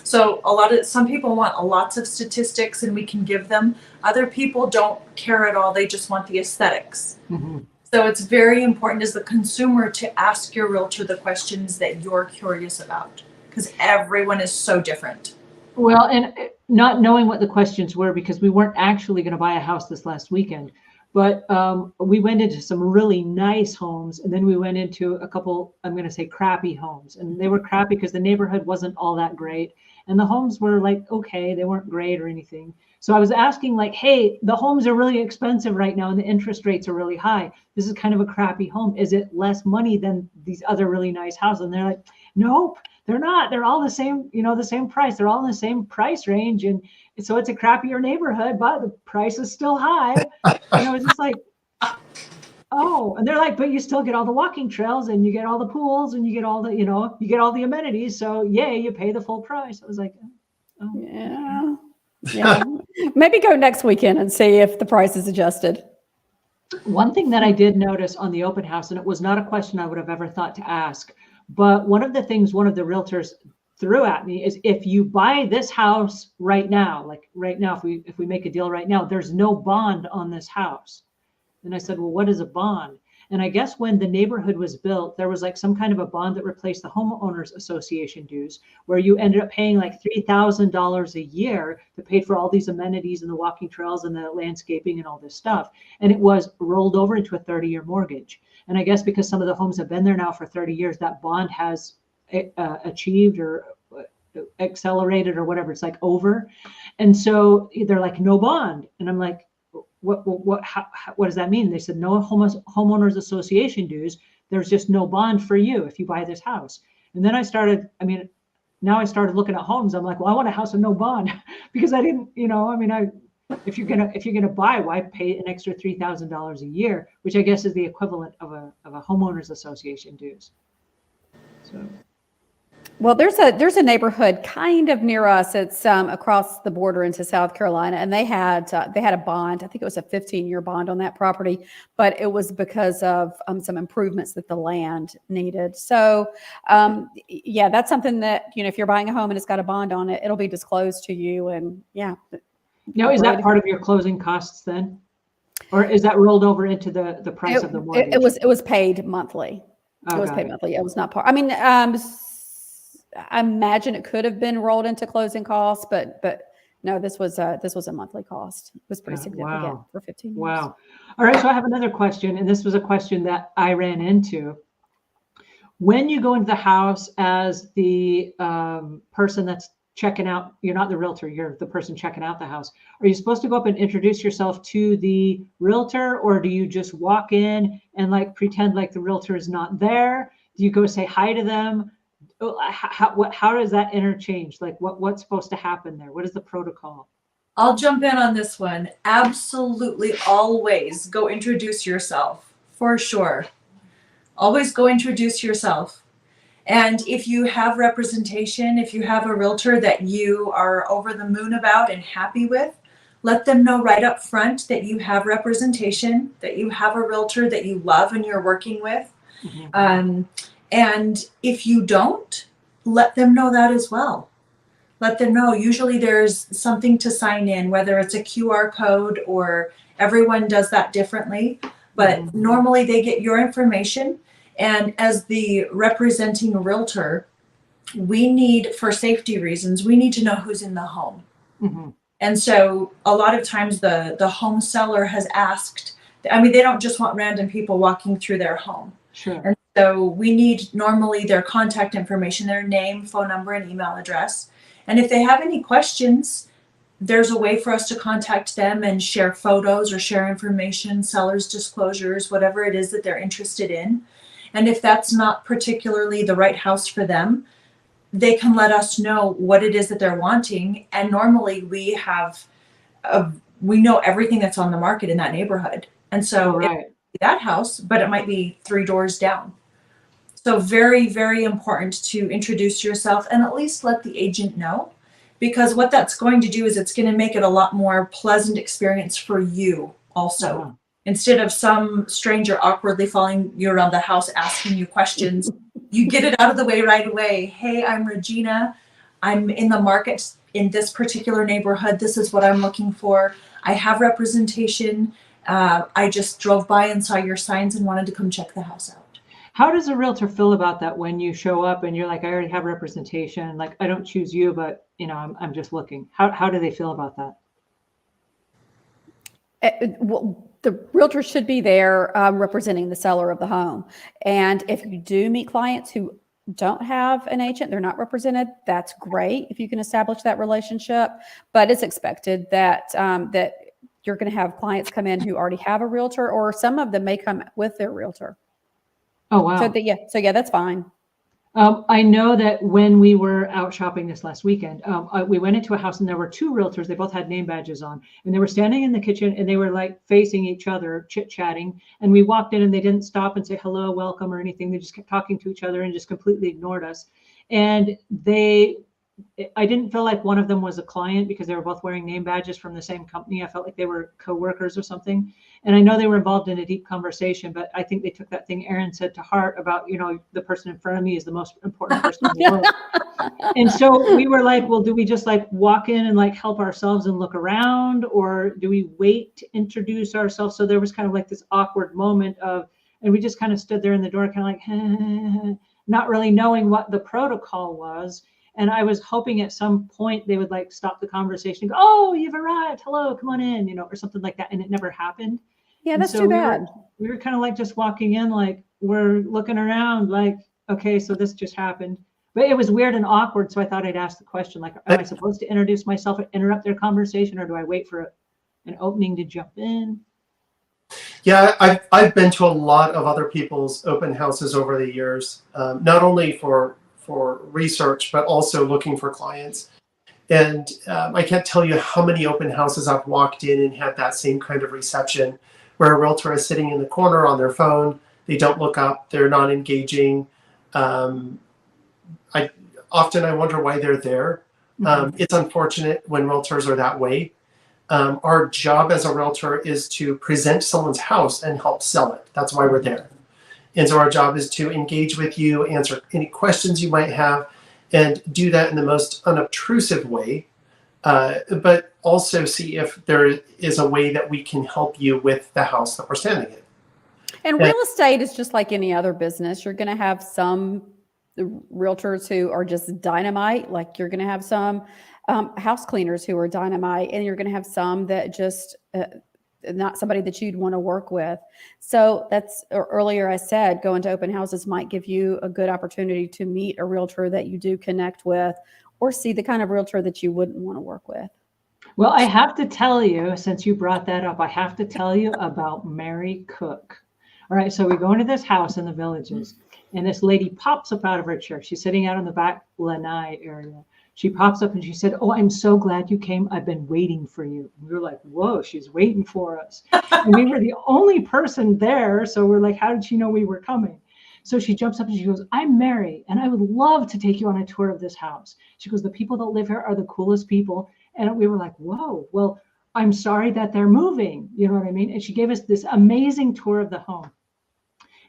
So some people want lots of statistics and we can give them. Other people don't care at all. They just want the aesthetics. Mm-hmm. So it's very important as the consumer to ask your realtor the questions that you're curious about, because everyone is so different. Well, and not knowing what the questions were, because we weren't actually going to buy a house this last weekend, but we went into some really nice homes, and then we went into a couple, I'm going to say crappy homes, and they were crappy because the neighborhood wasn't all that great, and the homes were like, okay, they weren't great or anything. So I was asking like, hey, the homes are really expensive right now and the interest rates are really high. This is kind of a crappy home. Is it less money than these other really nice houses? And they're like, nope. They're not. They're all the same, the same price. They're all in the same price range. And so it's a crappier neighborhood, but the price is still high. It's just like, oh, and they're like, but you still get all the walking trails and you get all the pools and you get all the, you get all the amenities. So yay, you pay the full price. I was like, oh. Yeah. Maybe go next weekend and see if the price is adjusted. One thing that I did notice on the open house, and it was not a question I would have ever thought to ask, but one of the things one of the realtors threw at me is, if you buy this house right now, if we make a deal right now, there's no bond on this house. And I said, well, what is a bond? And I guess when the neighborhood was built, there was like some kind of a bond that replaced the homeowners association dues, where you ended up paying like $3,000 a year to pay for all these amenities and the walking trails and the landscaping and all this stuff. And it was rolled over into a 30-year mortgage. And I guess because some of the homes have been there now for 30 years, that bond has achieved or accelerated or whatever. It's like over. And so they're like, no bond. And I'm like, what does that mean? They said, no homeowners association dues. There's just no bond for you if you buy this house. And then I started looking at homes. I'm like, well, I want a house with no bond because I didn't, if you're gonna buy, why pay an extra $3,000 a year, which I guess is the equivalent of a homeowners association dues. So. Well, there's a neighborhood kind of near us. It's across the border into South Carolina, and they had a bond. I think it was a 15-year bond on that property, but it was because of some improvements that the land needed. So, yeah, that's something that, if you're buying a home and it's got a bond on it, it'll be disclosed to you. And yeah. Now, is that part of your closing costs then, or is that rolled over into the price of the mortgage? It was paid monthly. Oh, it was paid monthly. It was not part. I mean, I imagine it could have been rolled into closing costs, but no, this was a monthly cost. It was pretty significant for 15 years. Wow. All right. So I have another question, and this was a question that I ran into. When you go into the house as the person that's checking out, you're not the realtor, you're the person checking out the house. Are you supposed to go up and introduce yourself to the realtor, or do you just walk in and like pretend like the realtor is not there? Do you go say hi to them? how does that interchange? Like what's supposed to happen there? What is the protocol? I'll jump in on this one. Absolutely, always go introduce yourself, for sure. Always go introduce yourself. And if you have representation, if you have a realtor that you are over the moon about and happy with, let them know right up front that you have representation, that you have a realtor that you love and you're working with. Mm-hmm. And if you don't, let them know that as well. Let them know. Usually there's something to sign in, whether it's a QR code or everyone does that differently. But normally they get your information. And as the representing realtor, we need, for safety reasons, we need to know who's in the home. Mm-hmm. And so a lot of times the home seller has asked, I mean, they don't just want random people walking through their home. Sure. And so we need normally their contact information, their name, phone number, and email address. And if they have any questions, there's a way for us to contact them and share photos or share information, seller's disclosures, whatever it is that they're interested in. And if that's not particularly the right house for them, they can let us know what it is that they're wanting. And normally we know everything that's on the market in that neighborhood. And so it might be that house, but it might be 3 doors down. So very, very important to introduce yourself and at least let the agent know, because what that's going to do is it's going to make it a lot more pleasant experience for you also. Uh-huh. Instead of some stranger awkwardly following you around the house asking you questions, you get it out of the way right away. Hey, I'm Regina. I'm in the market in this particular neighborhood. This is what I'm looking for. I have representation. I just drove by and saw your signs and wanted to come check the house out. How does a realtor feel about that when you show up and you're like, I already have representation, like I don't choose you, but I'm just looking. How do they feel about that? Well, the realtor should be there representing the seller of the home. And if you do meet clients who don't have an agent, they're not represented, that's great if you can establish that relationship. But it's expected that that you're going to have clients come in who already have a realtor, or some of them may come with their realtor. Oh, wow. So yeah, that's fine. I know that when we were out shopping this last weekend, we went into a house and there were 2 realtors. They both had name badges on, and they were standing in the kitchen and they were like facing each other, chit-chatting. And we walked in and they didn't stop and say hello, welcome, or anything. They just kept talking to each other and just completely ignored us. And I didn't feel like one of them was a client because they were both wearing name badges from the same company. I felt like they were co-workers or something. And I know they were involved in a deep conversation, but I think they took that thing Erin said to heart about, the person in front of me is the most important person in the world. And so we were like, well, do we just like walk in and like help ourselves and look around, or do we wait to introduce ourselves? So there was kind of like this awkward moment and we just kind of stood there in the door, kind of like, not really knowing what the protocol was. And I was hoping at some point they would like stop the conversation and go, oh, you've arrived. Hello, come on in, or something like that. And it never happened. Yeah, that's too bad. We were kind of like just walking in, like we're looking around like, okay, so this just happened. But it was weird and awkward. So I thought I'd ask the question, like, am I supposed to introduce myself and interrupt their conversation, or do I wait for an opening to jump in? Yeah, I've been to a lot of other people's open houses over the years, not only for research, but also looking for clients. And I can't tell you how many open houses I've walked in and had that same kind of reception, where a realtor is sitting in the corner on their phone. They don't look up. They're not engaging. I wonder why they're there. It's unfortunate when realtors are that way. Our job as a realtor is to present someone's house and help sell it. That's why we're there. And so our job is to engage with you, answer any questions you might have, and do that in the most unobtrusive way, but also see if there is a way that we can help you with the house that we're standing in. And real estate is just like any other business. You're going to have some realtors who are just dynamite, like you're going to have some house cleaners who are dynamite, and you're going to have some that just not somebody that you'd want to work with. So that's, earlier I said, going to open houses might give you a good opportunity to meet a realtor that you do connect with, or see the kind of realtor that you wouldn't want to work with. Well, I have to tell you, since you brought that up, I have to tell you about Mary Cook. All right, so we go into this house in the Villages, And this lady pops up out of her chair. She's sitting out in the back lanai area. She pops up and she said, "Oh, I'm so glad you came. I've been waiting for you." And we were like, whoa, she's waiting for us. And we were the only person there. So we're like, how did she know we were coming? So she jumps up and she goes, "I'm Mary, and I would love to take you on a tour of this house." She goes, "The people that live here are the coolest people." And we were like, whoa, well, I'm sorry that they're moving. You know what I mean? And she gave us this amazing tour of the home.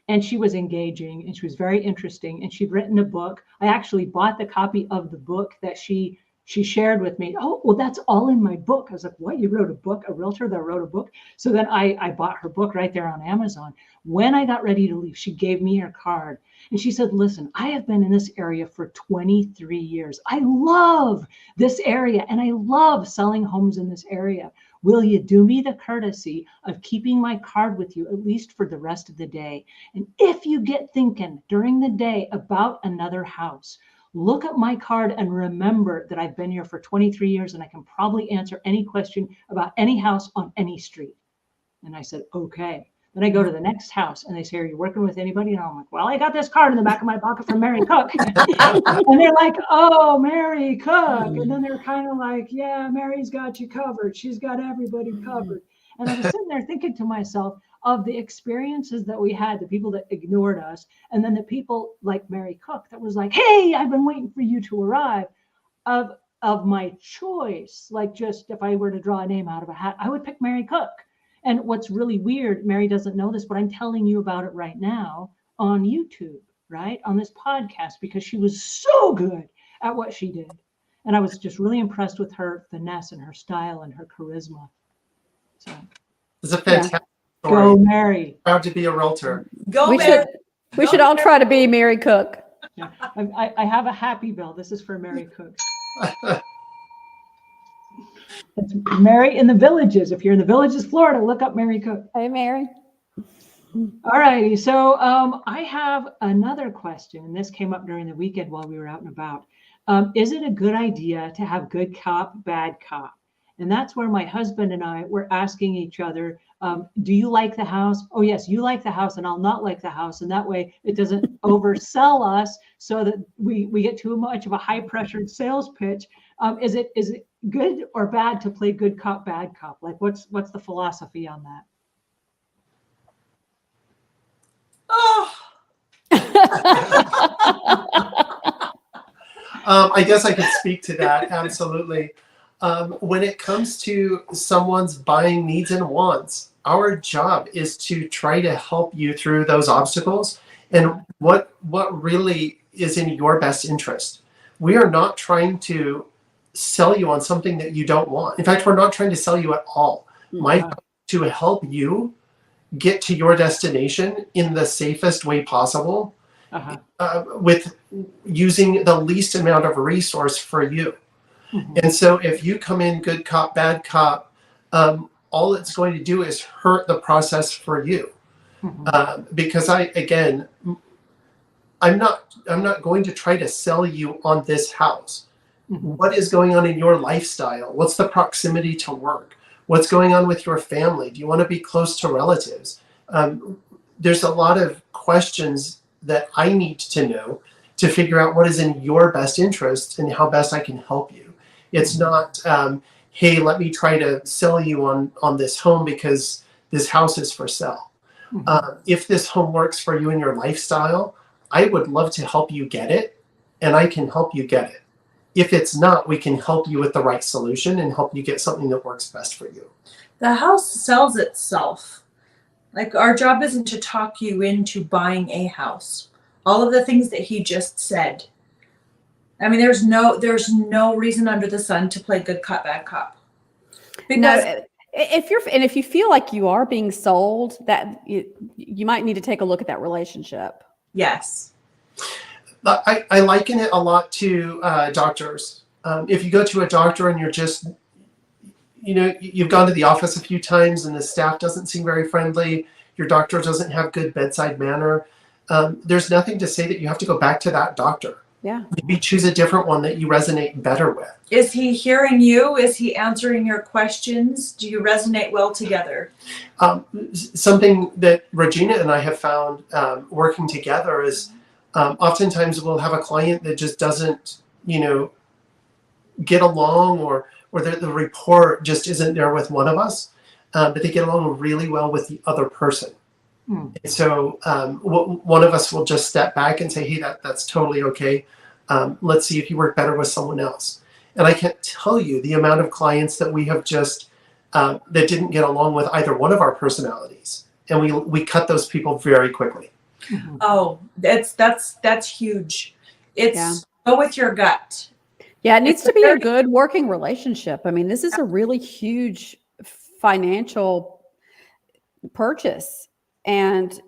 And she was engaging and she was very interesting. And she'd written a book. I actually bought the copy of the book that she shared with me. "Oh, well, that's all in my book." I was like, "What? You wrote a book? A realtor that wrote a book?" So then I bought her book right there on Amazon. When I got ready to leave, she gave me her card and she said, "Listen, I have been in this area for 23 years. I love this area and I love selling homes in this area. Will you do me the courtesy of keeping my card with you at least for the rest of the day? And if you get thinking during the day about another house, look at my card and remember that I've been here for 23 years and I can probably answer any question about any house on any street." And I said, "Okay." Then I go to the next house and they say, "Are you working with anybody?" And I'm like, "Well, I got this card in the back of my pocket from Mary Cook." And they're like, "Oh, Mary Cook." And then they're kind of like, "Yeah, Mary's got you covered. She's got everybody covered." And I was sitting there thinking to myself of the experiences that we had, the people that ignored us, and then the people like Mary Cook that was like, "Hey, I've been waiting for you to arrive." Of my choice, like just if I were to draw a name out of a hat, I would pick Mary Cook. And what's really weird, Mary doesn't know this, but I'm telling you about it right now on YouTube, right? On this podcast, because she was so good at what she did. And I was just really impressed with her finesse and her style and her charisma. So It's a fantastic go, story. Mary. Proud to be a realtor. Go, We Mary. should all try to be Mary Cook. Yeah. I have a happy bill. This is for Mary Cook. It's Mary in the Villages. If you're in the Villages, Florida, look up Mary Cook. Hey, Mary. All righty. So I have another question, and this came up during the weekend while we were out and about. Is it a good idea to have good cop, bad cop? And that's where my husband and I were asking each other, do you like the house? Oh, yes, you like the house, and I'll not like the house. And that way it doesn't oversell us so that we get too much of a high-pressured sales pitch. Is it good or bad to play good cop, bad cop? Like, what's the philosophy on that? Oh, I guess I could speak to that. Absolutely. When it comes to someone's buying needs and wants, our job is to try to help you through those obstacles and what really is in your best interest. We are not trying to sell you on something that you don't want. In fact, we're not trying to sell you at all. My job is to help you get to your destination in the safest way possible, with using the least amount of resource for you. And so if you come in good cop, bad cop, all it's going to do is hurt the process for you. Because I'm not going to try to sell you on this house. What is going on in your lifestyle? What's the proximity to work? What's going on with your family? Do you want to be close to relatives? There's a lot of questions that I need to know to figure out what is in your best interest and how best I can help you. It's not, hey, let me try to sell you on this home because this house is for sale. If this home works for you and your lifestyle, I would love to help you get it, and I can help you get it. If it's not, we can help you with the right solution and help you get something that works best for you. the house sells itself. Like, our job isn't to talk you into buying a house. All of the things that he just said. I mean, there's no reason under the sun to play good cop, bad cop. Because No, if you feel like you are being sold, that you might need to take a look at that relationship. yes. I liken it a lot to doctors. If you go to a doctor and you're just, you've gone to the office a few times and the staff doesn't seem very friendly, your doctor doesn't have good bedside manner, there's nothing to say that you have to go back to that doctor. Yeah. Maybe choose a different one that you resonate better with. Is he hearing you? Is he answering your questions? Do you resonate well together? Something that Regina and I have found working together is Oftentimes we'll have a client that just doesn't, get along, or the rapport just isn't there with one of us, but they get along really well with the other person. Hmm. And so one of us will just step back and say, hey, that's totally okay. Let's see if you work better with someone else. And I can't tell you the amount of clients that we have just that didn't get along with either one of our personalities, and we cut those people very quickly. Mhm. Oh, that's huge. It's Yeah. go with your gut. Yeah, it needs It's to be a very- good working relationship. I mean, this is a really huge financial purchase, and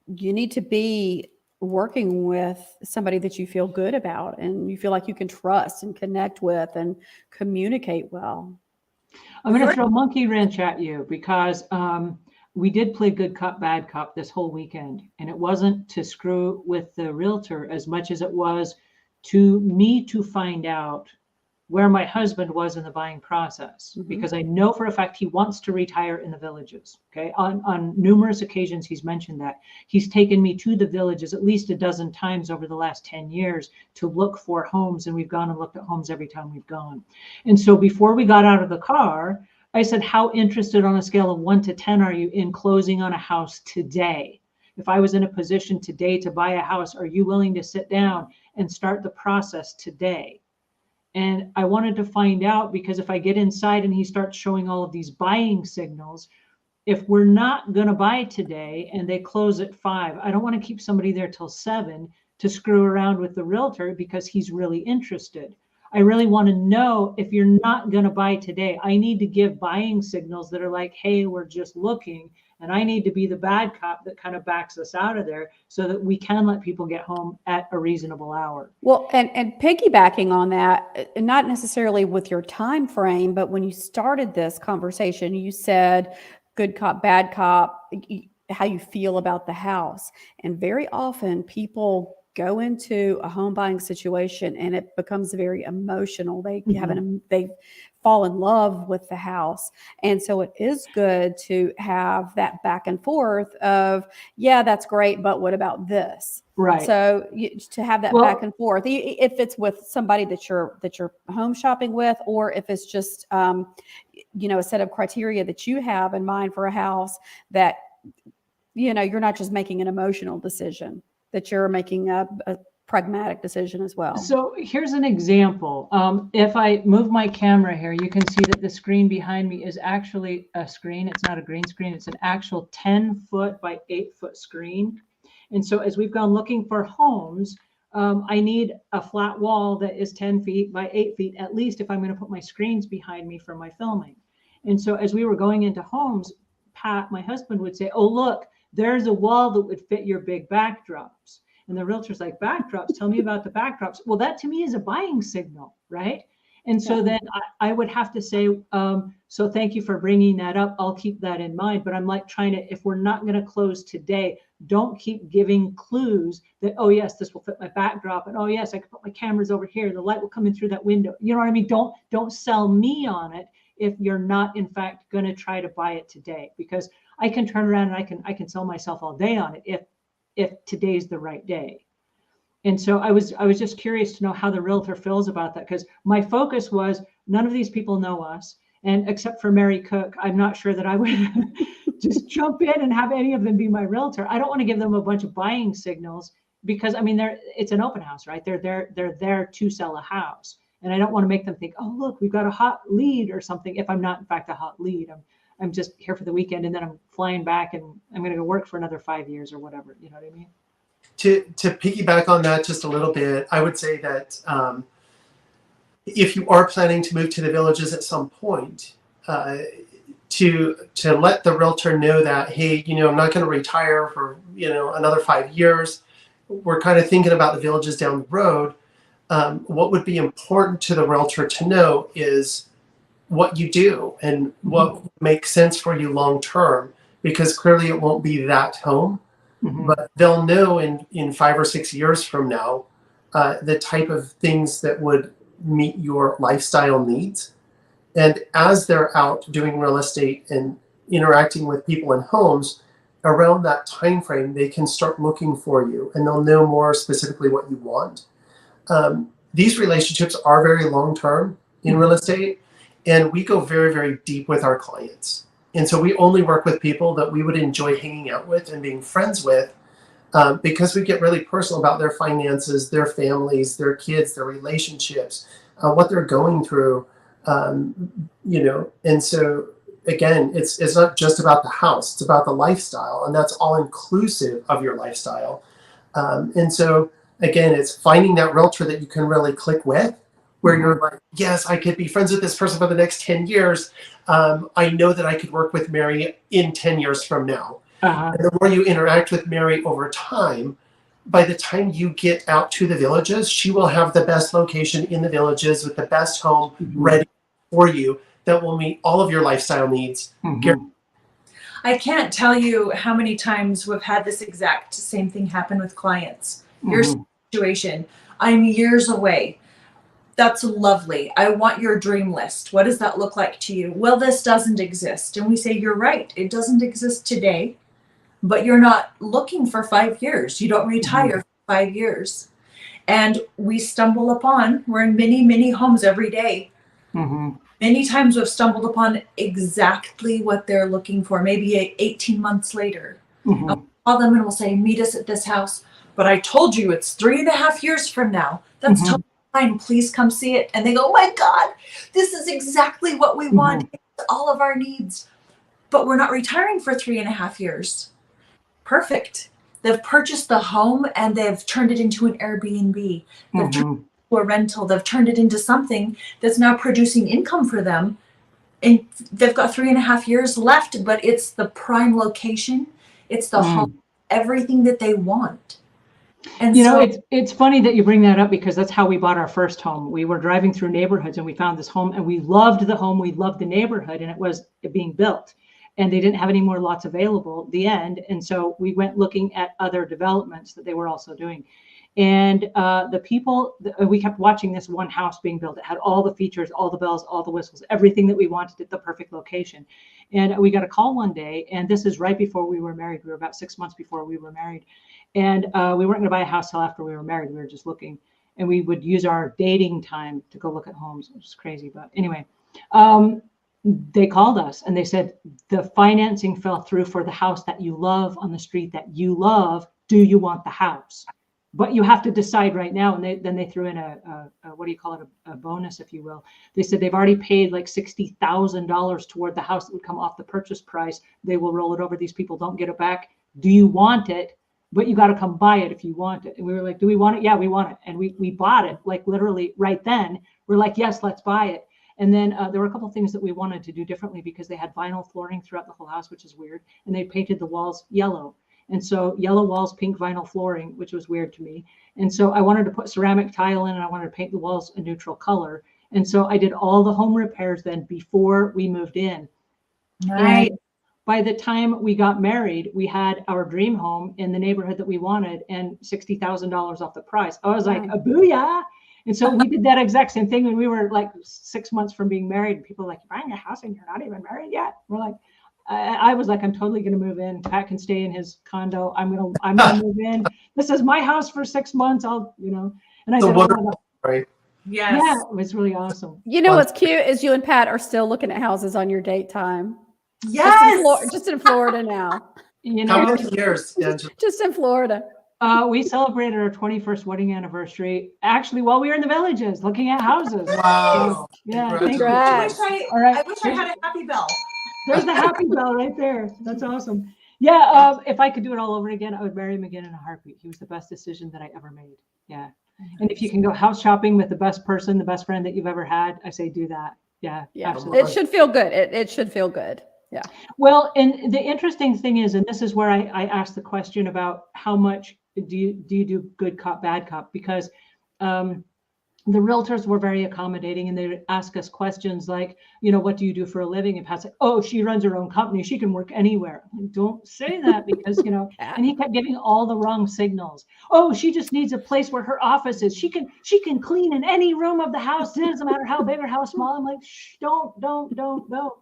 you need to be working with somebody that you feel good about and you feel like you can trust and connect with and communicate well. I'm going to throw a monkey wrench at you because we did play good cop, bad cop this whole weekend. And it wasn't to screw with the realtor as much as it was to me to find out where my husband was in the buying process, Mhm. because I know for a fact he wants to retire in the villages. Okay. On numerous occasions, he's mentioned that. He's taken me to the villages at least a dozen times over the last 10 years to look for homes. And we've gone and looked at homes every time we've gone. And so before we got out of the car, I said, how interested on a scale of 1 to 10 are you in closing on a house today? If I was in a position today to buy a house, are you willing to sit down and start the process today? And I wanted to find out, because if I get inside and he starts showing all of these buying signals, if we're not going to buy today and they close at 5, I don't want to keep somebody there till 7 to screw around with the realtor because he's really interested. I really want to know, if you're not going to buy today, I need to give buying signals that are like, hey, we're just looking. And I need to be the bad cop that kind of backs us out of there so that we can let people get home at a reasonable hour. Well, and piggybacking on that, not necessarily with your time frame, but when you started this conversation, you said good cop, bad cop, how you feel about the house. And very often people go into a home buying situation and it becomes very emotional. They they fall in love with the house. And so it is good to have that back and forth of, yeah, that's great, but what about this? Right. So to have that Well, back and forth, if it's with somebody that you're home shopping with, or if it's just a set of criteria that you have in mind for a house, that you're not just making an emotional decision, that you're making a pragmatic decision as well. So here's an example. If I move my camera here, you can see that the screen behind me is actually a screen. It's not a green screen. It's an actual 10-foot by 8-foot screen. And so as we've gone looking for homes, I need a flat wall that is 10 feet by 8 feet, at least, if I'm going to put my screens behind me for my filming. And so as we were going into homes, Pat, my husband, would say, oh, look, there's a wall that would fit your big backdrops. And the realtor's like, backdrops, tell me about the backdrops. Well, that to me is a buying signal, right? And so then I would have to say, so thank you for bringing that up. I'll keep that in mind. But I'm like trying to, if we're not going to close today, don't keep giving clues that, oh, yes, this will fit my backdrop. And, oh, yes, I can put my cameras over here. The light will come in through that window. You know what I mean? Don't sell me on it if you're not, in fact, going to try to buy it today. Because I can turn around and I can sell myself all day on it if today's the right day. And so I was just curious to know how the realtor feels about that, because my focus was, none of these people know us, and except for Mary Cook, I'm not sure that I would just jump in and have any of them be my realtor. I don't want to give them a bunch of buying signals, because I mean, it's an open house, right? They're there to sell a house, and I don't want to make them think, oh, look, we've got a hot lead or something, if I'm not in fact a hot lead. I'm just here for the weekend, and then I'm flying back and I'm going to go work for another 5 years or whatever. You know what I mean? To piggyback on that just a little bit, I would say that if you are planning to move to the villages at some point, to let the realtor know that, hey, I'm not going to retire for another 5 years. We're kind of thinking about the villages down the road. What would be important to the realtor to know is what you do and what makes sense for you long term, because clearly it won't be that home. But they'll know in 5 or 6 years from now the type of things that would meet your lifestyle needs. And as they're out doing real estate and interacting with people in homes, around that time frame, they can start looking for you, and they'll know more specifically what you want. These relationships are very long term in real estate, and we go very, very deep with our clients. And so we only work with people that we would enjoy hanging out with and being friends with, because we get really personal about their finances, their families, their kids, their relationships, what they're going through, And so again, it's not just about the house; it's about the lifestyle, and that's all inclusive of your lifestyle. And so again, it's finding that realtor that you can really click with, where you're like, yes, I could be friends with this person for the next 10 years. I know that I could work with Mary in 10 years from now. And the more you interact with Mary over time, by the time you get out to the villages, she will have the best location in the villages with the best home ready for you that will meet all of your lifestyle needs. I can't tell you how many times we've had this exact same thing happen with clients. Your situation, I'm years away. That's lovely. I want your dream list. What does that look like to you? Well, this doesn't exist. And we say, you're right. It doesn't exist today, but you're not looking for 5 years. You don't retire for 5 years. And we stumble upon, we're in many, many homes every day. Many times we've stumbled upon exactly what they're looking for, maybe 18 months later. I'll call them and we'll say, meet us at this house. But I told you it's 3.5 years from now. That's totally fine. Please come see it. And they go, oh my God, this is exactly what we want. It's all of our needs. But we're not retiring for 3.5 years. Perfect. They've purchased the home and they've turned it into an Airbnb. They've turned it into a rental. They've turned it into something that's now producing income for them. And they've got 3.5 years left, but it's the prime location. It's the home, everything that they want. And it's funny that you bring that up, because that's how we bought our first home. We were driving through neighborhoods and we found this home and we loved the home. We loved the neighborhood, and it was being built. And they didn't have any more lots available at the end. And so we went looking at other developments that they were also doing. And the people, we kept watching this one house being built. It had all the features, all the bells, all the whistles, everything that we wanted at the perfect location. And we got a call one day, and this is right before we were married. We were about 6 months before we were married. And we weren't going to buy a house till after we were married. We were just looking. And we would use our dating time to go look at homes, which is crazy. But anyway, they called us and they said, the financing fell through for the house that you love on the street that you love. Do you want the house? But you have to decide right now. And then they threw in a what do you call it? A bonus, if you will. They said they've already paid like $60,000 toward the house that would come off the purchase price. They will roll it over. These people don't get it back. Do you want it? But you got to come buy it if you want it. And we were like, do we want it? Yeah, we want it. And we bought it like literally right then. We're like, yes, let's buy it. And then there were a couple of things that we wanted to do differently, because they had vinyl flooring throughout the whole house, which is weird. And they painted the walls yellow. And so yellow walls, pink vinyl flooring, which was weird to me. And so I wanted to put ceramic tile in, and I wanted to paint the walls a neutral color. And so I did all the home repairs then before we moved in. Nice. And by the time we got married, we had our dream home in the neighborhood that we wanted and $60,000 off the price. I was like, a booyah. And so we did that exact same thing when we were like 6 months from being married. And people were like, you're buying a house and you're not even married yet. We're like, I was like, I'm totally going to move in. Pat can stay in his condo. I'm going to move in. This is my house for 6 months. And I said, right? Yes. Yeah, it was really awesome. You know what's cute is you and Pat are still looking at houses on your date time. Yes. Just in Florida now. How many years? Just in Florida. We celebrated our 21st wedding anniversary actually while we were in the villages looking at houses. Wow. Yeah, Congrats. I wish I had a happy bell. There's the happy bell right there. That's awesome. Yeah, if I could do it all over again, I would marry him again in a heartbeat. He was the best decision that I ever made. Yeah. And if you can go house shopping with the best person, the best friend that you've ever had, I say do that. Yeah, absolutely. It should feel good. It should feel good. Yeah. Well, and the interesting thing is, and this is where I asked the question about how much do you do good cop, bad cop? Because the realtors were very accommodating, and they would ask us questions like, you know, what do you do for a living? And Pat's like, oh, she runs her own company. She can work anywhere. Like, don't say that, because, you know, and he kept giving all the wrong signals. Oh, she just needs a place where her office is. She can clean in any room of the house. It doesn't matter how big or how small. I'm like, shh, don't,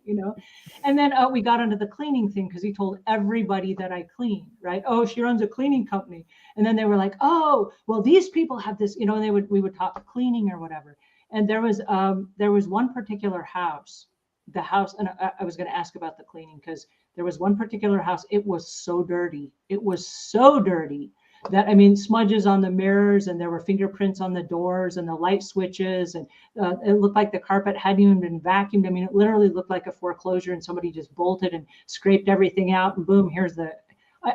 you know. And then we got into the cleaning thing, because he told everybody that I clean, right? Oh, she runs a cleaning company. And then they were like, oh, well, these people have this, you know, and we would talk cleaning or whatever. And there was one particular house, and I was going to ask about the cleaning, because there was one particular house. It was so dirty. It was so dirty that, I mean, smudges on the mirrors, and there were fingerprints on the doors and the light switches. And it looked like the carpet hadn't even been vacuumed. I mean, it literally looked like a foreclosure, and somebody just bolted and scraped everything out, and boom,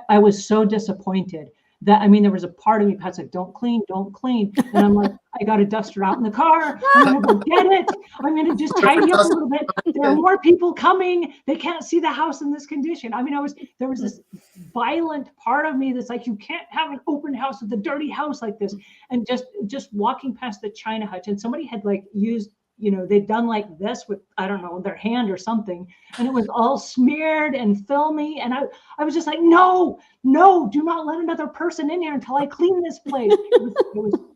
I was so disappointed. That, I mean, there was a part of me, Pat's like, don't clean. And I'm like, I got a duster out in the car. I'm going to go get it. I'm going to just tidy up a little bit. There are more people coming. They can't see the house in this condition. I mean, there was this violent part of me that's like, you can't have an open house with a dirty house like this. And just walking past the China hutch, and somebody had like used, you know, they'd done like this with, I don't know, their hand or something, and it was all smeared and filmy. And I was just like, no, do not let another person in here until I clean this place.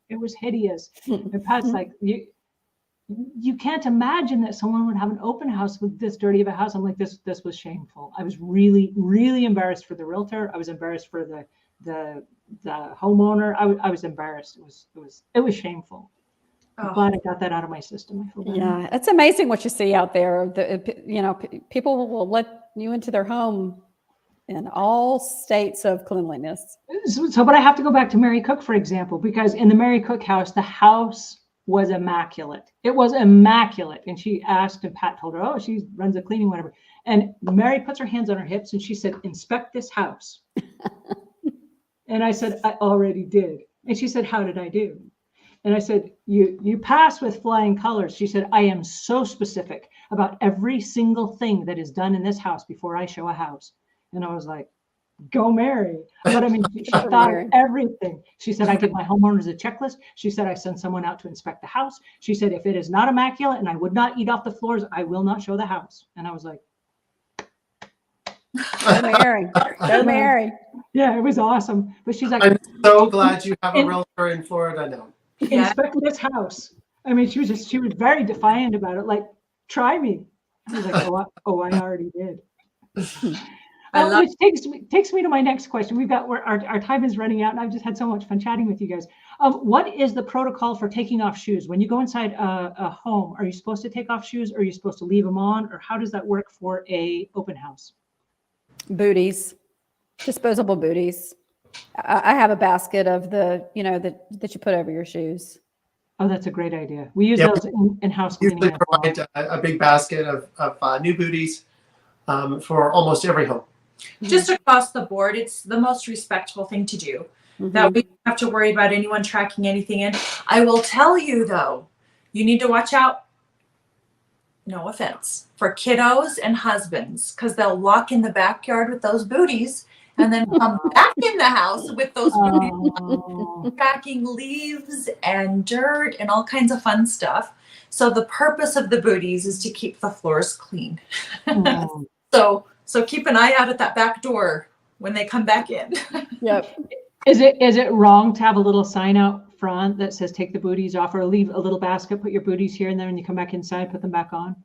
It was hideous. And Pat's like, you can't imagine that someone would have an open house with this dirty of a house. I'm like, this was shameful. I was really, really embarrassed for the realtor. I was embarrassed for the homeowner. I was embarrassed. It was shameful. I'm glad I got that out of my system. I feel better. Yeah, it's amazing what you see out there. You know, people will let you into their home in all states of cleanliness. But I have to go back to Mary Cook, for example, because in the Mary Cook house, the house was immaculate. It was immaculate. And she asked, and Pat told her, oh, she runs a cleaning, whatever. And Mary puts her hands on her hips, and she said, inspect this house. And I said, I already did. And she said, how did I do? And I said, you pass with flying colors. She said, I am so specific about every single thing that is done in this house before I show a house. And I was like, go Mary. But I mean, she thought of everything. She said, I give my homeowners a checklist. She said, I send someone out to inspect the house. She said, if it is not immaculate and I would not eat off the floors, I will not show the house. And I was like, go Mary. Go Mary. Yeah, it was awesome. But she's like, I'm so glad you have a realtor in Florida now. Inspect this house. I mean, she was very defiant about it. Like, try me. I was like, I already did. Which takes me to my next question. We've got our time is running out, and I've just had so much fun chatting with you guys. What is the protocol for taking off shoes when you go inside a home? Are you supposed to take off shoes? Or are you supposed to leave them on? Or how does that work for a open house? Booties, disposable booties. I have a basket of that you put over your shoes. Oh, that's a great idea. We use those in house cleaning. Usually provide a big basket of new booties for almost every home. Just across the board, it's the most respectful thing to do. Mm-hmm. That we don't have to worry about anyone tracking anything in. I will tell you though, you need to watch out, no offense, for kiddos and husbands, because they'll walk in the backyard with those booties and then come back in the house with those booties, packing leaves and dirt and all kinds of fun stuff. So the purpose of the booties is to keep the floors clean. So keep an eye out at that back door when they come back in. Yep. Is it wrong to have a little sign out front that says take the booties off, or leave a little basket, put your booties here, and then when you come back inside, put them back on?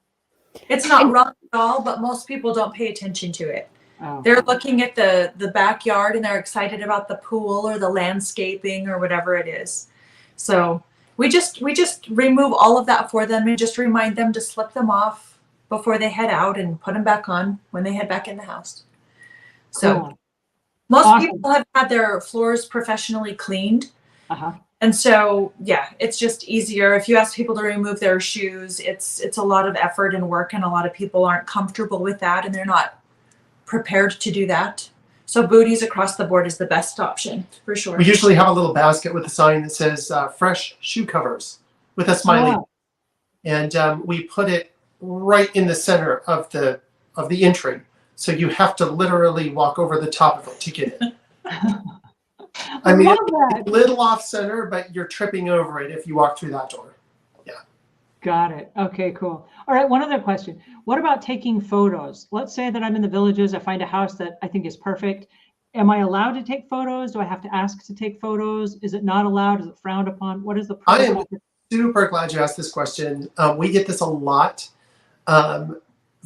It's not wrong at all, but most people don't pay attention to it. Oh. They're looking at the backyard and they're excited about the pool or the landscaping or whatever it is. So we just remove all of that for them and just remind them to slip them off before they head out and put them back on when they head back in the house. So most people have had their floors professionally cleaned. And so, yeah, it's just easier. If you ask people to remove their shoes, it's a lot of effort and work, and a lot of people aren't comfortable with that, and they're not prepared to do that. So booties across the board is the best option for sure. We usually have a little basket with a sign that says fresh shoe covers with a smiley. And we put it right in the center of the entry. So you have to literally walk over the top of it to get it. I mean, love it's that. a little off center, but you're tripping over it if you walk through that door. Got it. Okay, cool. All right, one other question. What about taking photos? Let's say that I'm in the Villages, I find a house that I think is perfect. Am I allowed to take photos? Do I have to ask to take photos? Is it not allowed? Is it frowned upon? What is the I am protocol? super glad you asked this question. We get this a lot.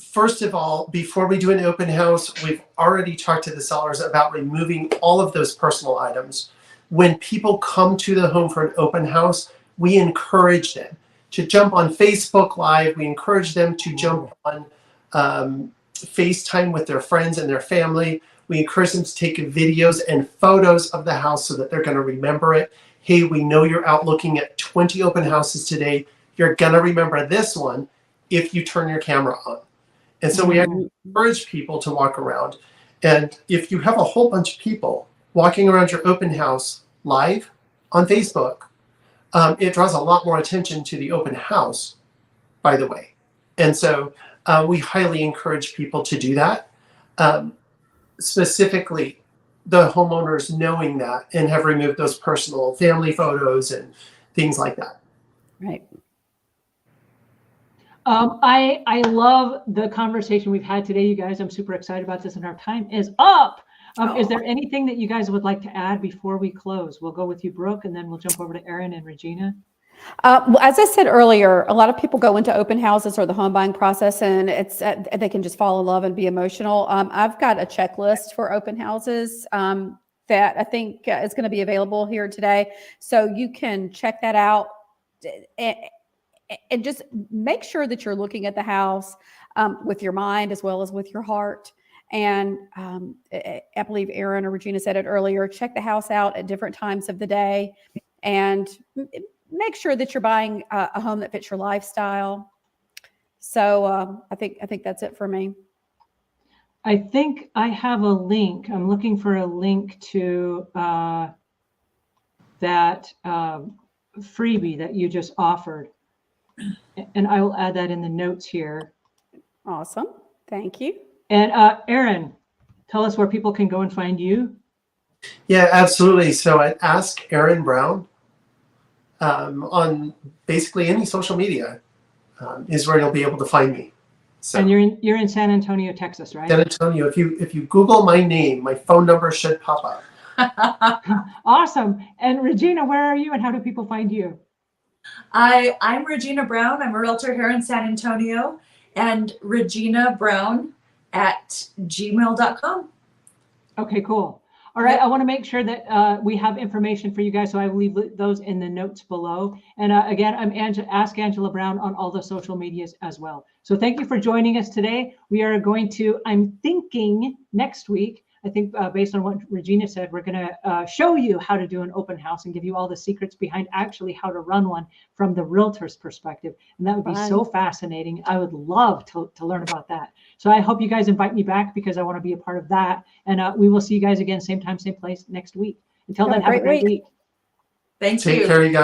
First of all, before we do an open house, we've already talked to the sellers about removing all of those personal items. When people come to the home for an open house, we encourage them to jump on Facebook Live. We encourage them to jump on FaceTime with their friends and their family. We encourage them to take videos and photos of the house so that they're going to remember it. Hey, we know you're out looking at 20 open houses today. You're going to remember this one if you turn your camera on. And so we actually encourage people to walk around. And if you have a whole bunch of people walking around your open house live on Facebook, it draws a lot more attention to the open house, by the way. And so we highly encourage people to do that. Specifically, the homeowners knowing that and have removed those personal family photos and things like that. Right. I love the conversation we've had today, you guys. I'm super excited about this, and our time is up. Is there anything that you guys would like to add before we close? We'll go with you, Brooke, and then we'll jump over to Erin and Regina. Well, as I said earlier, a lot of people go into open houses or the home buying process, and it's they can just fall in love and be emotional. I've got a checklist for open houses that I think is going to be available here today, so you can check that out and just make sure that you're looking at the house with your mind as well as with your heart. And I believe Erin or Regina said it earlier. Check the house out at different times of the day, and make sure that you're buying a home that fits your lifestyle. So I think that's it for me. I think I have a link. I'm looking for a link to that freebie that you just offered. And I will add that in the notes here. Awesome. Thank you. And Erin, tell us where people can go and find you. Yeah, absolutely. So at Ask Erin Brown on basically any social media is where you'll be able to find me. So, and you're in San Antonio, Texas, right? San Antonio. If you Google my name, my phone number should pop up. Awesome. And Regina, where are you, and how do people find you? I'm Regina Brown. I'm a realtor here in San Antonio, and Regina Brown at gmail.com. Okay, cool. All right, I want to make sure that we have information for you guys, so I will leave those in the notes below. And again, I'm Ask Angela Brown on all the social medias as well. So thank you for joining us today. We are going to, I'm thinking next week, I think based on what Regina said, we're going to show you how to do an open house and give you all the secrets behind actually how to run one from the realtor's perspective. And that would be so fascinating. I would love to learn about that. So I hope you guys invite me back because I want to be a part of that. And we will see you guys again, same time, same place next week. Until then, have a great week. Thank you. Take care, you guys.